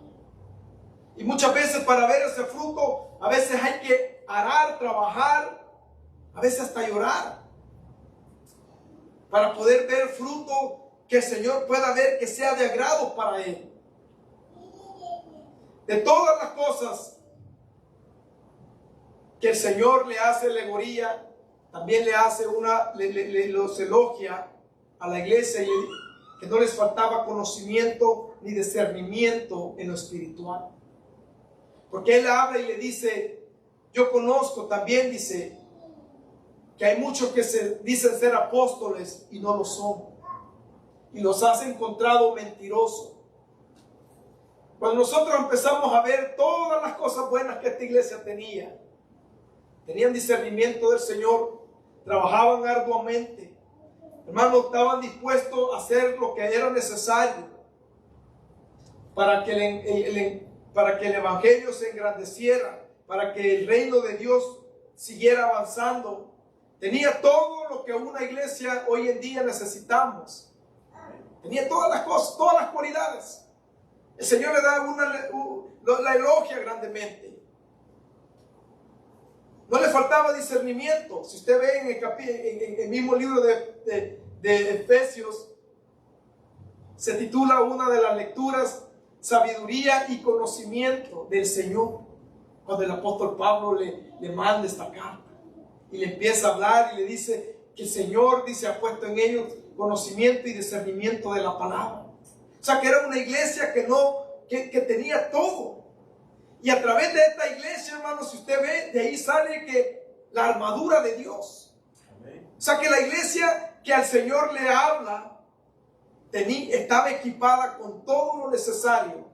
Y muchas veces para ver ese fruto, a veces hay que arar, trabajar, a veces hasta llorar. Para poder ver fruto que el Señor pueda ver que sea de agrado para Él. De todas las cosas que el Señor le hace alegoría, también le hace los elogia a la iglesia y que no les faltaba conocimiento ni discernimiento en lo espiritual. Porque Él habla y le dice, yo conozco también, dice, que hay muchos que se dicen ser apóstoles y no lo son. Y los has encontrado mentirosos. Cuando nosotros empezamos a ver todas las cosas buenas que esta iglesia tenía, tenían discernimiento del Señor, trabajaban arduamente, hermanos, estaban dispuestos a hacer lo que era necesario para que el evangelio se engrandeciera, para que el reino de Dios siguiera avanzando. Tenía todo lo que una iglesia hoy en día necesitamos. Tenía todas las cosas, todas las cualidades. El Señor le da la elogia grandemente. No le faltaba discernimiento. Si usted ve en el mismo libro de Efesios, se titula una de las lecturas, sabiduría y conocimiento del Señor. Cuando el apóstol Pablo le manda esta carta y le empieza a hablar y le dice que el Señor, dice, ha puesto en ellos conocimiento y discernimiento de la palabra. O sea que era una iglesia que tenía todo. Y a través de esta iglesia, hermanos, si usted ve, de ahí sale que la armadura de Dios. Amén. O sea que la iglesia que al Señor le habla, estaba equipada con todo lo necesario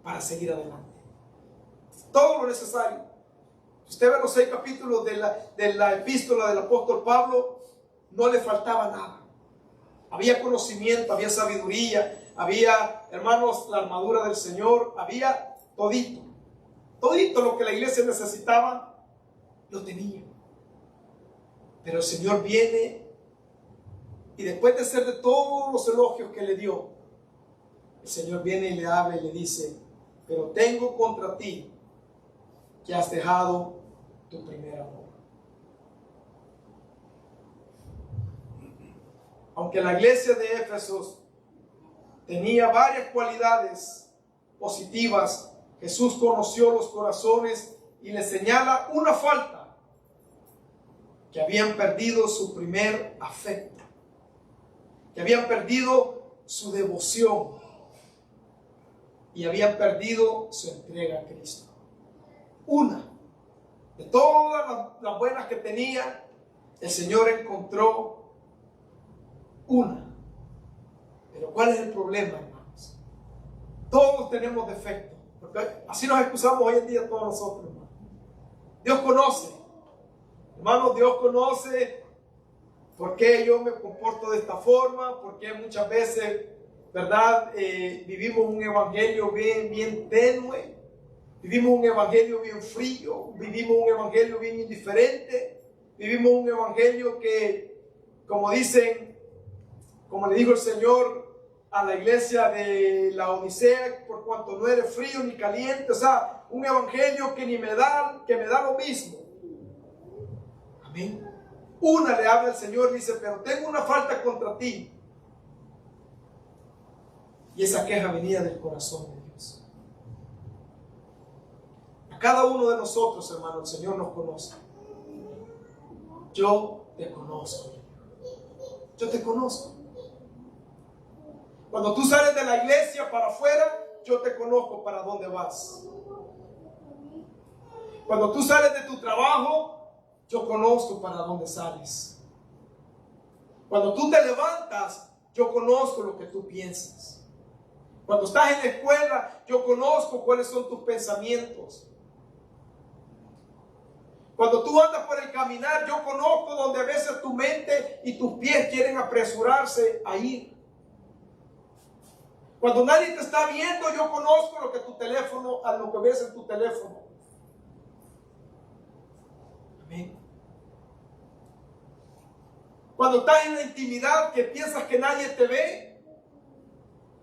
para seguir adelante. Todo lo necesario. Si usted ve los 6 capítulos de la epístola del apóstol Pablo, no le faltaba nada. Había conocimiento, había sabiduría, había, hermanos, la armadura del Señor, había todito. Todito lo que la iglesia necesitaba, lo tenía. Pero el Señor viene y después de ser de todos los elogios que le dio, el Señor viene y le habla y le dice: pero tengo contra ti que has dejado tu primer amor. Aunque la iglesia de Éfeso tenía varias cualidades positivas, Jesús conoció los corazones y le señala una falta: que habían perdido su primer afecto, que habían perdido su devoción y habían perdido su entrega a Cristo. Una de todas las buenas que tenía, el Señor encontró una. Pero ¿cuál es el problema, hermanos? Todos tenemos defectos, porque así nos excusamos hoy en día todos nosotros, hermanos. Dios conoce, hermanos, Dios conoce por qué yo me comporto de esta forma, por qué muchas veces, ¿verdad? Vivimos un evangelio bien tenue, vivimos un evangelio bien frío, vivimos un evangelio bien indiferente, vivimos un evangelio que, como dicen, como le dijo el Señor a la iglesia de la Odisea, por cuanto no eres frío ni caliente, o sea, un evangelio que me da lo mismo. Amén. Una le habla el Señor y dice: pero tengo una falta contra ti. Y esa queja venía del corazón de Dios. A cada uno de nosotros, hermano, el Señor nos conoce. Yo te conozco. Yo te conozco. Cuando tú sales de la iglesia para afuera, yo te conozco para dónde vas. Cuando tú sales de tu trabajo, yo conozco para dónde sales. Cuando tú te levantas, yo conozco lo que tú piensas. Cuando estás en la escuela, yo conozco cuáles son tus pensamientos. Cuando tú andas por el caminar, yo conozco donde a veces tu mente y tus pies quieren apresurarse a ir. Cuando nadie te está viendo, yo conozco lo que tu teléfono, a lo que ves en tu teléfono. Amén. Cuando estás en la intimidad que piensas que nadie te ve,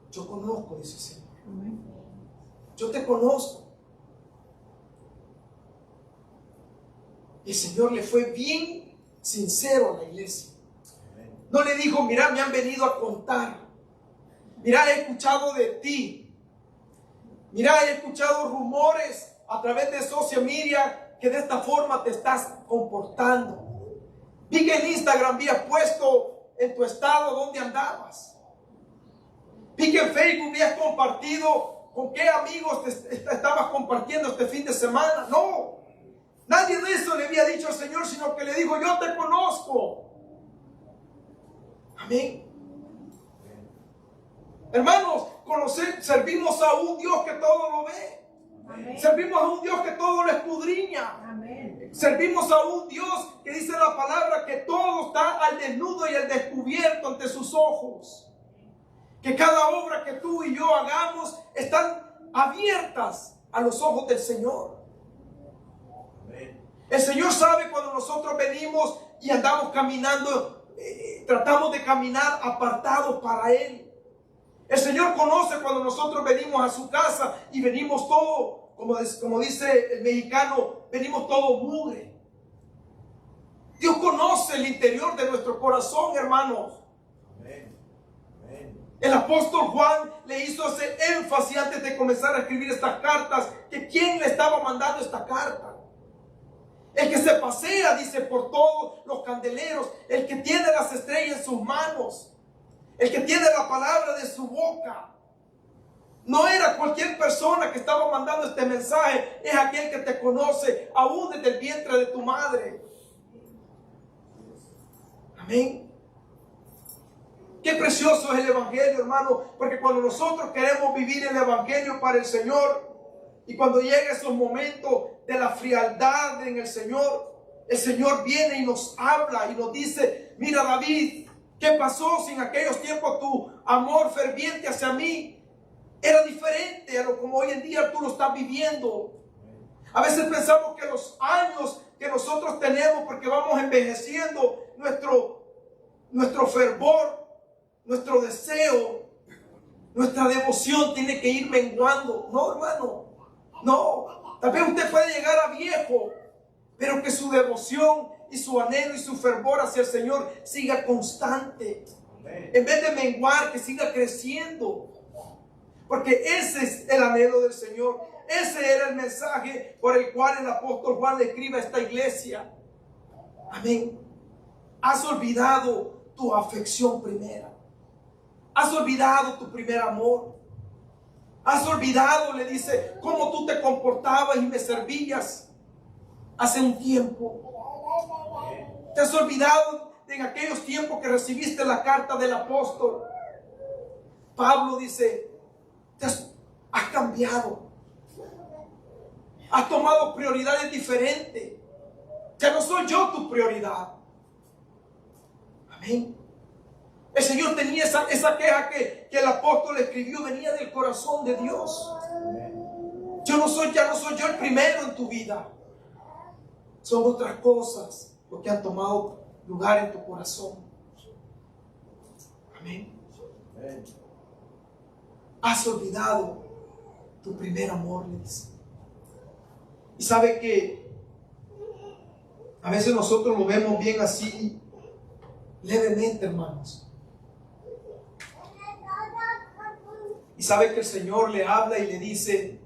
yo conozco, dice el Señor. Amén. Yo te conozco. Y el Señor le fue bien sincero a la iglesia. No le dijo: mira, me han venido a contar. Mira, he escuchado de ti. Mira, he escuchado rumores a través de social media que de esta forma te estás comportando. Vi que en Instagram habías puesto en tu estado dónde andabas. Vi que en Facebook habías compartido con qué amigos te estabas compartiendo este fin de semana. No, nadie de eso le había dicho al Señor, sino que le dijo: yo te conozco. Amén. Hermanos, servimos a un Dios que todo lo ve. Amén. Servimos a un Dios que todo lo escudriña. Amén. Servimos a un Dios que dice la palabra que todo está al desnudo y al descubierto ante sus ojos. Que cada obra que tú y yo hagamos están abiertas a los ojos del Señor. Amén. El Señor sabe cuando nosotros venimos y andamos caminando, tratamos de caminar apartados para Él. El Señor conoce cuando nosotros venimos a su casa y venimos todo, como dice el mexicano, venimos todo mugre. Dios conoce el interior de nuestro corazón, hermanos. Amén. Amén. El apóstol Juan le hizo ese énfasis antes de comenzar a escribir estas cartas, que quién le estaba mandando esta carta. El que se pasea, dice, por todos los candeleros, el que tiene las estrellas en sus manos, el que tiene la palabra de su boca. No era cualquier persona que estaba mandando este mensaje, es aquel que te conoce aún desde el vientre de tu madre. Amén. Qué precioso es el evangelio, hermano, porque cuando nosotros queremos vivir el evangelio para el Señor, y cuando llega esos momentos de la frialdad en el Señor viene y nos habla y nos dice: mira, David, ¿Qué pasó si en aquellos tiempos tu amor ferviente hacia mí era diferente a lo como hoy en día tú lo estás viviendo? A veces pensamos que los años que nosotros tenemos, porque vamos envejeciendo, nuestro fervor, nuestro deseo, nuestra devoción tiene que ir menguando. No, hermano, no. Tal vez usted puede llegar a viejo, pero que su devoción y su anhelo y su fervor hacia el Señor siga constante. En vez de menguar, que siga creciendo. Porque ese es el anhelo del Señor. Ese era el mensaje por el cual el apóstol Juan le escribe a esta iglesia. Amén. Has olvidado tu afección primera. Has olvidado tu primer amor. Has olvidado, le dice, cómo tú te comportabas y me servías hace un tiempo. Te has olvidado en aquellos tiempos que recibiste la carta del apóstol. Pablo dice, has cambiado. Has tomado prioridades diferentes. Ya no soy yo tu prioridad. Amén. El Señor tenía esa queja que el apóstol escribió, venía del corazón de Dios. Ya no soy yo el primero en tu vida. Son otras cosas lo que han tomado lugar en tu corazón. Amén. Has olvidado tu primer amor, le dice. Y sabe que a veces nosotros lo vemos bien así, levemente, hermanos. Y sabe que el Señor le habla y le dice,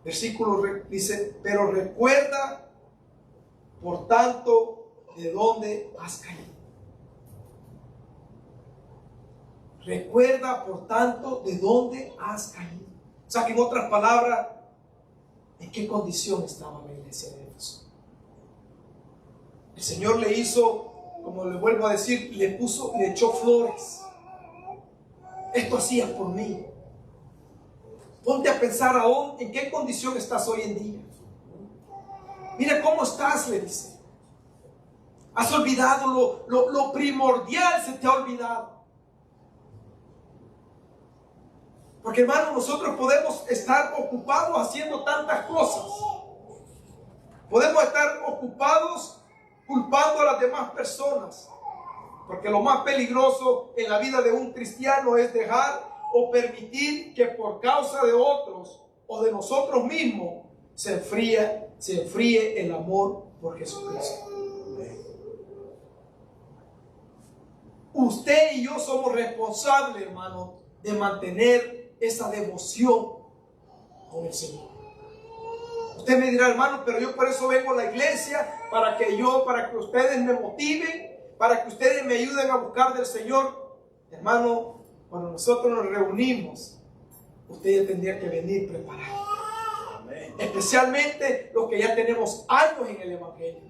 versículo dice, pero recuerda, por tanto, de dónde has caído. Recuerda, por tanto, de dónde has caído. O sea que en otras palabras, ¿en qué condición estaba la iglesia de Éfeso? El Señor le hizo, como le vuelvo a decir, le echó flores. Esto hacías por mí. Ponte a pensar aún en qué condición estás hoy en día. Mira cómo estás, le dice. Has olvidado lo primordial, se te ha olvidado. Porque, hermano, nosotros podemos estar ocupados haciendo tantas cosas. Podemos estar ocupados culpando a las demás personas. Porque lo más peligroso en la vida de un cristiano es dejar o permitir que por causa de otros o de nosotros mismos se enfríe el amor por Jesucristo. Usted y yo somos responsables, hermano, de mantener esa devoción con el Señor. Usted me dirá, hermano, pero yo por eso vengo a la iglesia, para que ustedes me motiven, para que ustedes me ayuden a buscar del Señor. Hermano, cuando nosotros nos reunimos, usted ya tendría que venir preparado. Especialmente los que ya tenemos años en el Evangelio.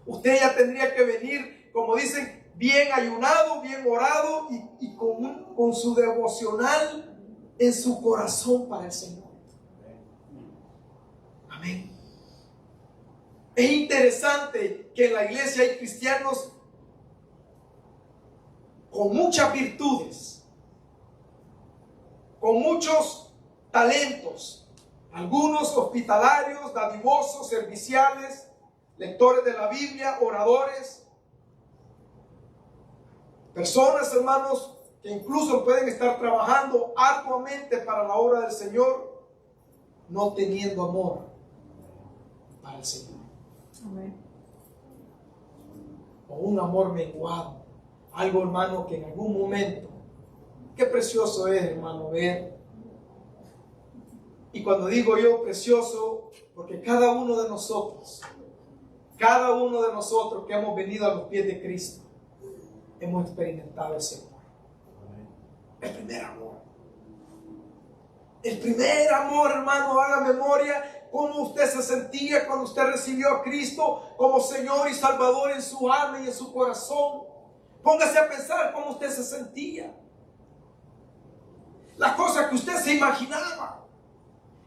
Usted ya tendría que venir, como dicen, bien ayunado, bien orado y con su devocional en su corazón para el Señor. Amén. Es interesante que en la iglesia hay cristianos con muchas virtudes, con muchos talentos, algunos hospitalarios, dadivosos, serviciales, lectores de la Biblia, oradores, personas, hermanos, que incluso pueden estar trabajando arduamente para la obra del Señor, no teniendo amor para el Señor. Amén. O un amor menguado. Algo, hermano, que en algún momento, qué precioso es, hermano, ver. Y cuando digo yo precioso, porque cada uno de nosotros que hemos venido a los pies de Cristo, hemos experimentado ese amor. El primer amor. El primer amor, hermano, haga memoria cómo usted se sentía cuando usted recibió a Cristo como Señor y Salvador en su alma y en su corazón. Póngase a pensar cómo usted se sentía. Las cosas que usted se imaginaba.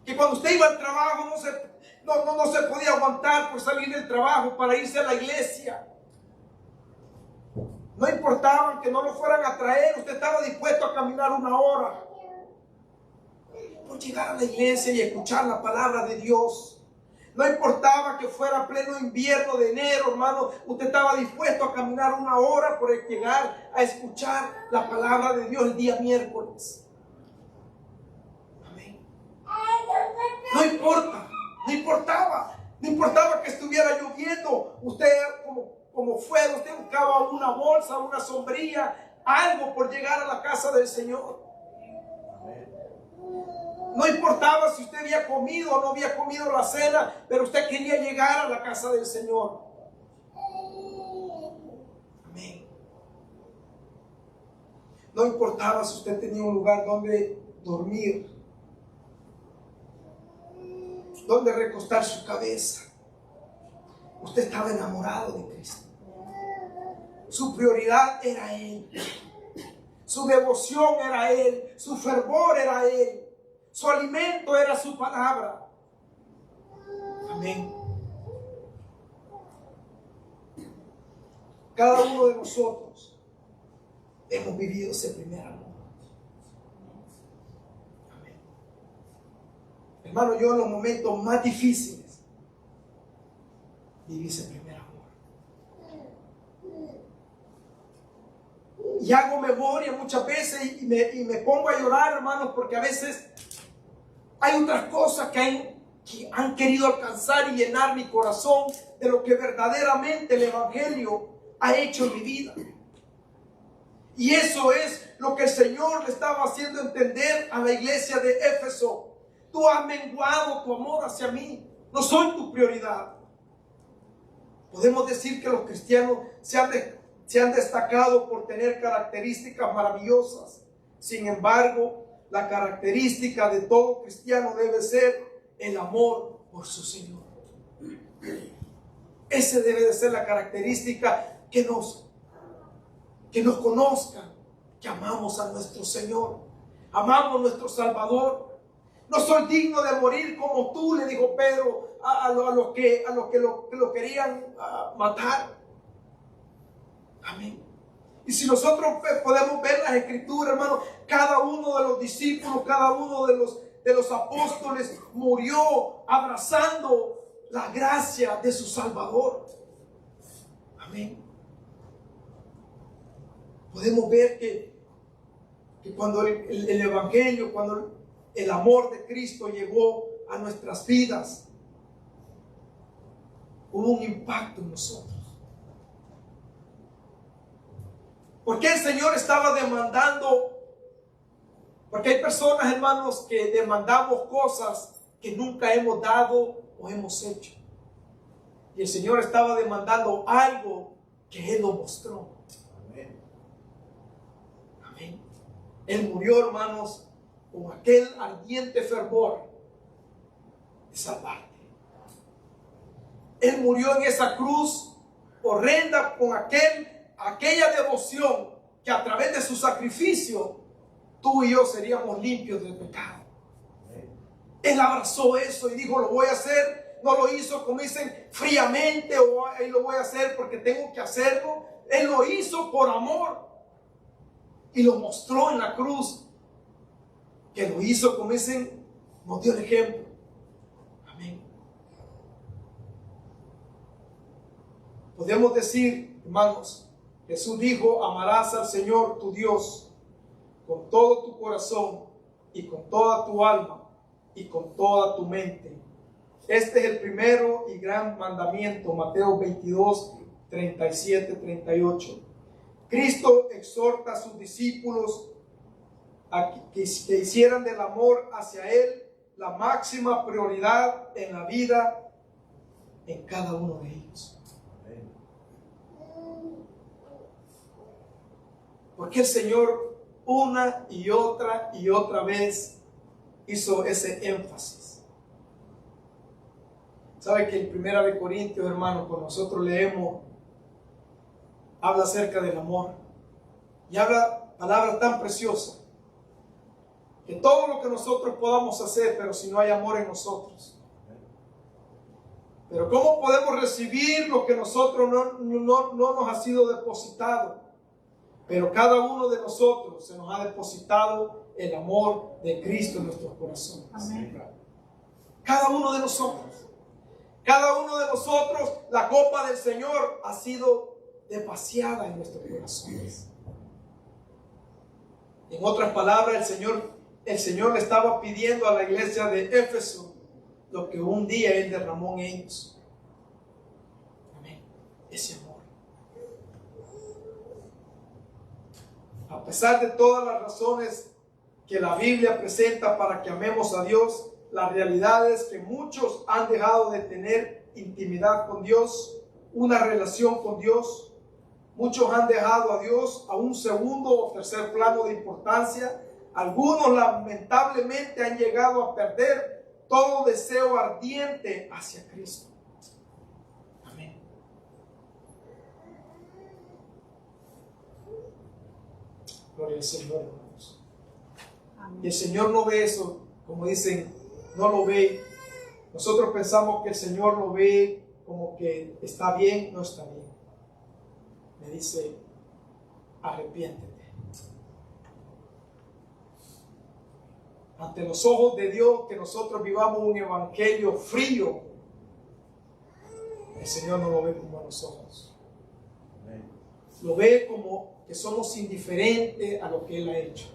Que cuando usted iba al trabajo no se podía aguantar por salir del trabajo para irse a la iglesia. No importaba que no lo fueran a traer, usted estaba dispuesto a caminar 1 hora por llegar a la iglesia y escuchar la palabra de Dios. No importaba que fuera pleno invierno de enero, hermano, usted estaba dispuesto a caminar 1 hora por llegar a escuchar la palabra de Dios el día miércoles. Amén. No importa, no importaba que estuviera lloviendo, usted como fuera, usted buscaba una bolsa, una sombrilla, algo por llegar a la casa del Señor. No importaba si usted había comido o no había comido la cena, pero usted quería llegar a la casa del Señor. Amén. No importaba si usted tenía un lugar donde dormir, donde recostar su cabeza. Usted estaba enamorado de Cristo. Su prioridad era Él. Su devoción era Él. Su fervor era Él. Su alimento era su palabra. Amén. Cada uno de nosotros hemos vivido ese primer amor. Amén. Hermano, yo en los momentos más difíciles viví ese primer amor. Y hago memoria muchas veces y me pongo a llorar, hermanos, porque a veces hay otras cosas que han querido alcanzar y llenar mi corazón de lo que verdaderamente el Evangelio ha hecho en mi vida. Y eso es lo que el Señor le estaba haciendo entender a la iglesia de Éfeso. Tú has menguado tu amor hacia mí. No soy tu prioridad. Podemos decir que los cristianos se han destacado por tener características maravillosas. Sin embargo, la característica de todo cristiano debe ser el amor por su Señor. Ese debe de ser la característica que nos conozcan, que amamos a nuestro Señor, amamos a nuestro Salvador. No soy digno de morir como tú, le dijo Pedro a los que lo querían matar. Amén. Y si nosotros podemos ver las escrituras, hermano, cada uno de los discípulos, cada uno de los apóstoles murió abrazando la gracia de su Salvador. Amén. Podemos ver que cuando el Evangelio, cuando el amor de Cristo llegó a nuestras vidas, hubo un impacto en nosotros. ¿Por qué el Señor estaba demandando? Porque hay personas, hermanos, que demandamos cosas que nunca hemos dado o hemos hecho. Y el Señor estaba demandando algo que Él nos mostró. Amén. Amén. Él murió, hermanos, con aquel ardiente fervor de salvarte. Él murió en esa cruz horrenda con aquella devoción que a través de su sacrificio tú y yo seríamos limpios del pecado. Él abrazó eso y dijo, lo voy a hacer. No lo hizo, como dicen, fríamente, o lo voy a hacer porque tengo que hacerlo. Él lo hizo por amor y lo mostró en la cruz, que lo hizo, como dicen, nos dio el ejemplo. Amén. Podemos decir, hermanos, Jesús dijo, amarás al Señor tu Dios con todo tu corazón y con toda tu alma y con toda tu mente. Este es el primero y gran mandamiento, Mateo 22, 37, 38. Cristo exhorta a sus discípulos a que hicieran del amor hacia Él la máxima prioridad en la vida en cada uno de ellos. Porque el Señor una y otra vez hizo ese énfasis. ¿Sabe que en 1 Corintios, hermano, cuando nosotros leemos, habla acerca del amor? Y habla palabras tan preciosas, que todo lo que nosotros podamos hacer, pero si no hay amor en nosotros. Pero ¿cómo podemos recibir lo que nosotros no nos ha sido depositado? Pero cada uno de nosotros se nos ha depositado el amor de Cristo en nuestros corazones. Amén. Cada uno de nosotros. Cada uno de nosotros, la copa del Señor ha sido desvaciada en nuestros corazones. En otras palabras, el Señor le estaba pidiendo a la iglesia de Éfeso lo que un día Él derramó en ellos. Amén. Ese amor. A pesar de todas las razones que la Biblia presenta para que amemos a Dios, la realidad es que muchos han dejado de tener intimidad con Dios, una relación con Dios. Muchos han dejado a Dios a un segundo o tercer plano de importancia. Algunos lamentablemente han llegado a perder todo deseo ardiente hacia Cristo. Amén. Gloria al Señor, hermanos. Y el Señor no ve eso, como dicen, no lo ve. Nosotros pensamos que el Señor lo ve como que está bien, no está bien. Me dice, arrepiéntete. Ante los ojos de Dios, que nosotros vivamos un evangelio frío, el Señor no lo ve con buenos ojos. Lo ve como que somos indiferentes a lo que Él ha hecho.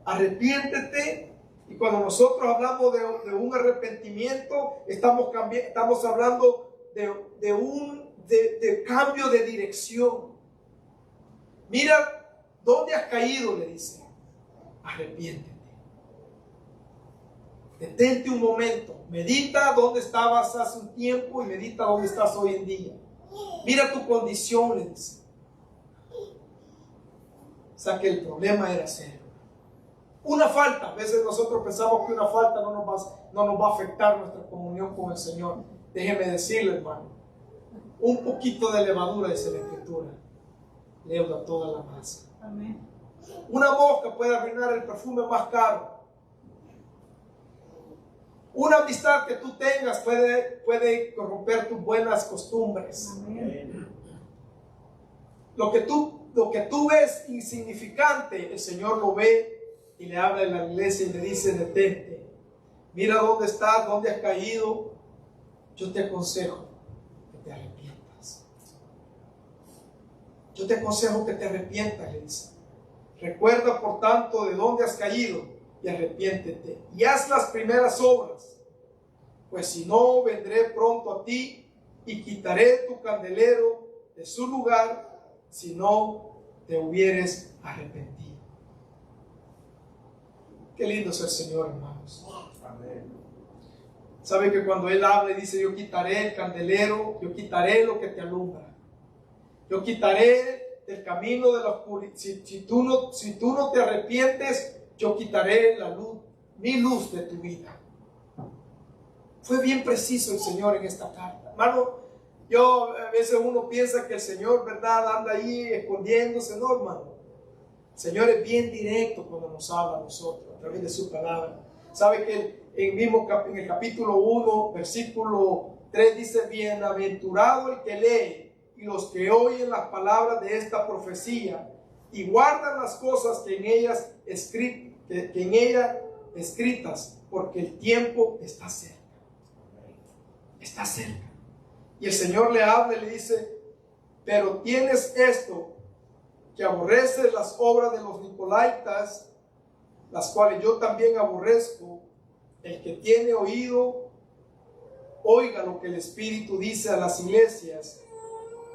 Arrepiéntete. Y cuando nosotros hablamos de un arrepentimiento, estamos hablando de cambio de dirección. Mira dónde has caído, le dice. Arrepiéntete. Detente un momento. Medita dónde estabas hace un tiempo y medita dónde estás hoy en día. Mira tu condición, le dice. O sea que el problema era serio. Una falta, a veces nosotros pensamos que una falta no nos va a afectar nuestra comunión con el Señor. Déjeme decirle, hermano, un poquito de levadura, dice la Escritura, leuda toda la masa. Amén. Una mosca puede arruinar el perfume más caro. Una amistad que tú tengas puede corromper tus buenas costumbres. Amén. Lo que tú ves insignificante, el Señor lo ve y le habla en la iglesia y le dice, detente, mira dónde estás, dónde has caído. Yo te aconsejo que te arrepientas. Yo te aconsejo que te arrepientas, le dice. Recuerda por tanto de dónde has caído y arrepiéntete y haz las primeras obras, pues si no, vendré pronto a ti y quitaré tu candelero de su lugar si no te hubieres arrepentido. Qué lindo es el Señor, hermanos. Amén. Sabe que cuando Él habla y dice, yo quitaré el candelero, yo quitaré lo que te alumbra. Yo quitaré el camino de la oscuridad. Si tú no te arrepientes, yo quitaré la luz, mi luz de tu vida. Fue bien preciso el Señor en esta carta. Hermano, a veces uno piensa que el Señor, ¿verdad?, anda ahí escondiéndose. No, hermano. El Señor es bien directo cuando nos habla a nosotros a través de su palabra. Sabe que en el capítulo 1, versículo 3 dice, bienaventurado el que lee y los que oyen las palabras de esta profecía y guardan las cosas que en ella escritas, porque el tiempo está cerca. Está cerca. Y el Señor le habla y le dice, pero tienes esto, que aborreces las obras de los nicolaitas, las cuales yo también aborrezco. El que tiene oído, oiga lo que el Espíritu dice a las iglesias,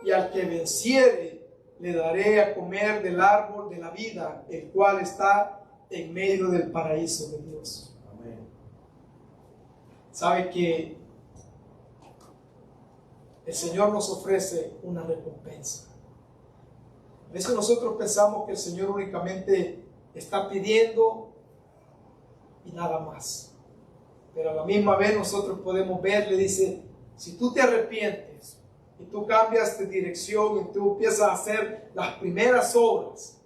y al que venciere, le daré a comer del árbol de la vida, el cual está en medio del paraíso de Dios. Amén. Sabe que el Señor nos ofrece una recompensa. A veces nosotros pensamos que el Señor únicamente está pidiendo y nada más. Pero a la misma vez nosotros podemos ver, le dice, si tú te arrepientes y tú cambias de dirección y tú empiezas a hacer las primeras obras,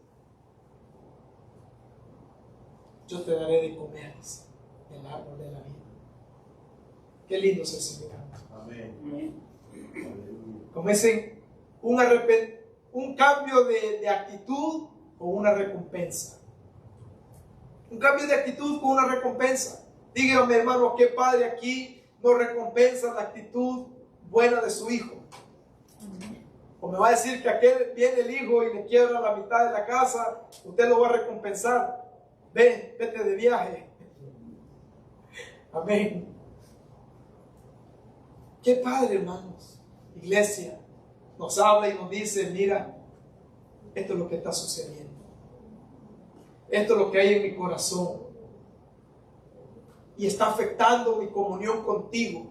yo te daré de comer del árbol de la vida. Qué lindo es el Señor. Amén. Como dicen, un arrepentimiento. un cambio de actitud o una recompensa. Un cambio de actitud con una recompensa. Dígame, hermano, qué padre aquí nos recompensa la actitud buena de su hijo. O me va a decir que aquel viene el hijo y le quiebra la mitad de la casa, usted lo va a recompensar. Ven, vete de viaje. Amén. Qué padre, hermanos. Iglesia nos habla y nos dice, mira, esto es lo que está sucediendo. Esto es lo que hay en mi corazón. Y está afectando mi comunión contigo.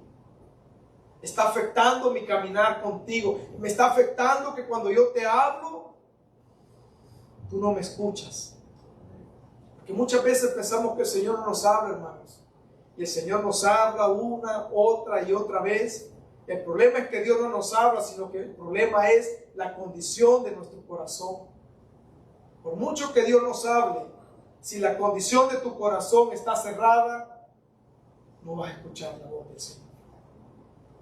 Está afectando mi caminar contigo. Me está afectando que cuando yo te hablo, tú no me escuchas. Porque muchas veces pensamos que el Señor no nos habla, hermanos. Y el Señor nos habla una, otra y otra vez. El problema es que Dios no nos habla, sino que el problema es la condición de nuestro corazón. Por mucho que Dios nos hable, si la condición de tu corazón está cerrada, no vas a escuchar la voz del Señor.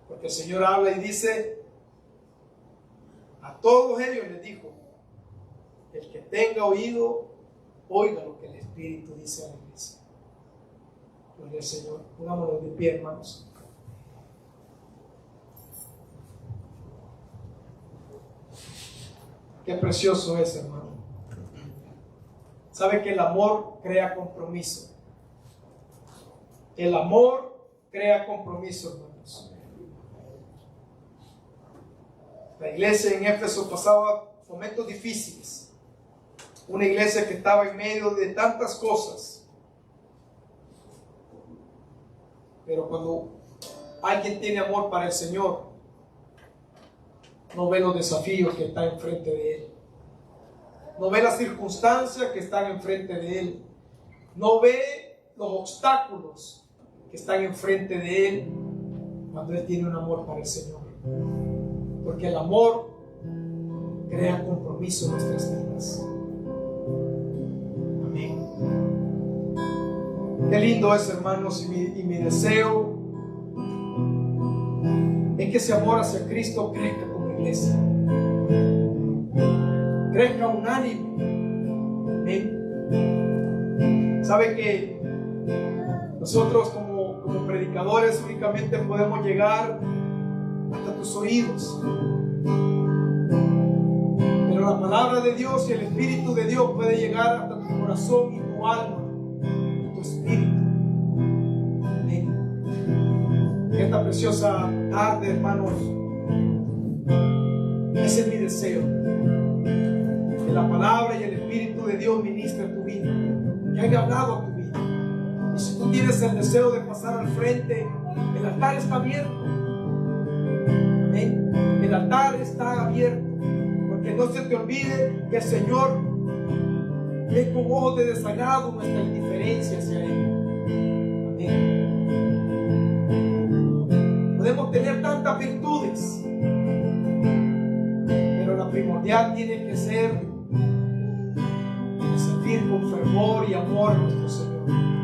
Porque el Señor habla y dice, a todos ellos les dijo, el que tenga oído, oiga lo que el Espíritu dice a la iglesia. Gloria al Señor. Pongámonos de pie, hermanos. Qué precioso es, hermano. Sabe que el amor crea compromiso. El amor crea compromiso, hermanos. La iglesia en Éfeso pasaba momentos difíciles. Una iglesia que estaba en medio de tantas cosas. Pero cuando alguien tiene amor para el Señor, no ve los desafíos que están enfrente de él. No ve las circunstancias que están enfrente de él. No ve los obstáculos que están enfrente de él cuando él tiene un amor para el Señor. Porque el amor crea compromiso en nuestras vidas. Amén. Qué lindo es, hermanos, y mi deseo es que ese amor hacia Cristo crezca como iglesia. Crezca unánime. Amén. Sabe que nosotros como predicadores únicamente podemos llegar hasta tus oídos, pero la palabra de Dios y el Espíritu de Dios puede llegar hasta tu corazón y tu alma y tu espíritu. Amén. Esta preciosa tarde, hermanos, ese es mi deseo, que la palabra y el Espíritu de Dios ministre a tu vida, que haya hablado a tu vida. Y si tú tienes el deseo de pasar al frente, el altar está abierto. Amén. El altar está abierto, porque no se te olvide que el Señor ve con ojos de desagrado nuestra indiferencia hacia Él. Amén. Podemos tener tantas virtudes, pero la primordial tiene que ser servir con fervor y amor a nuestro Señor.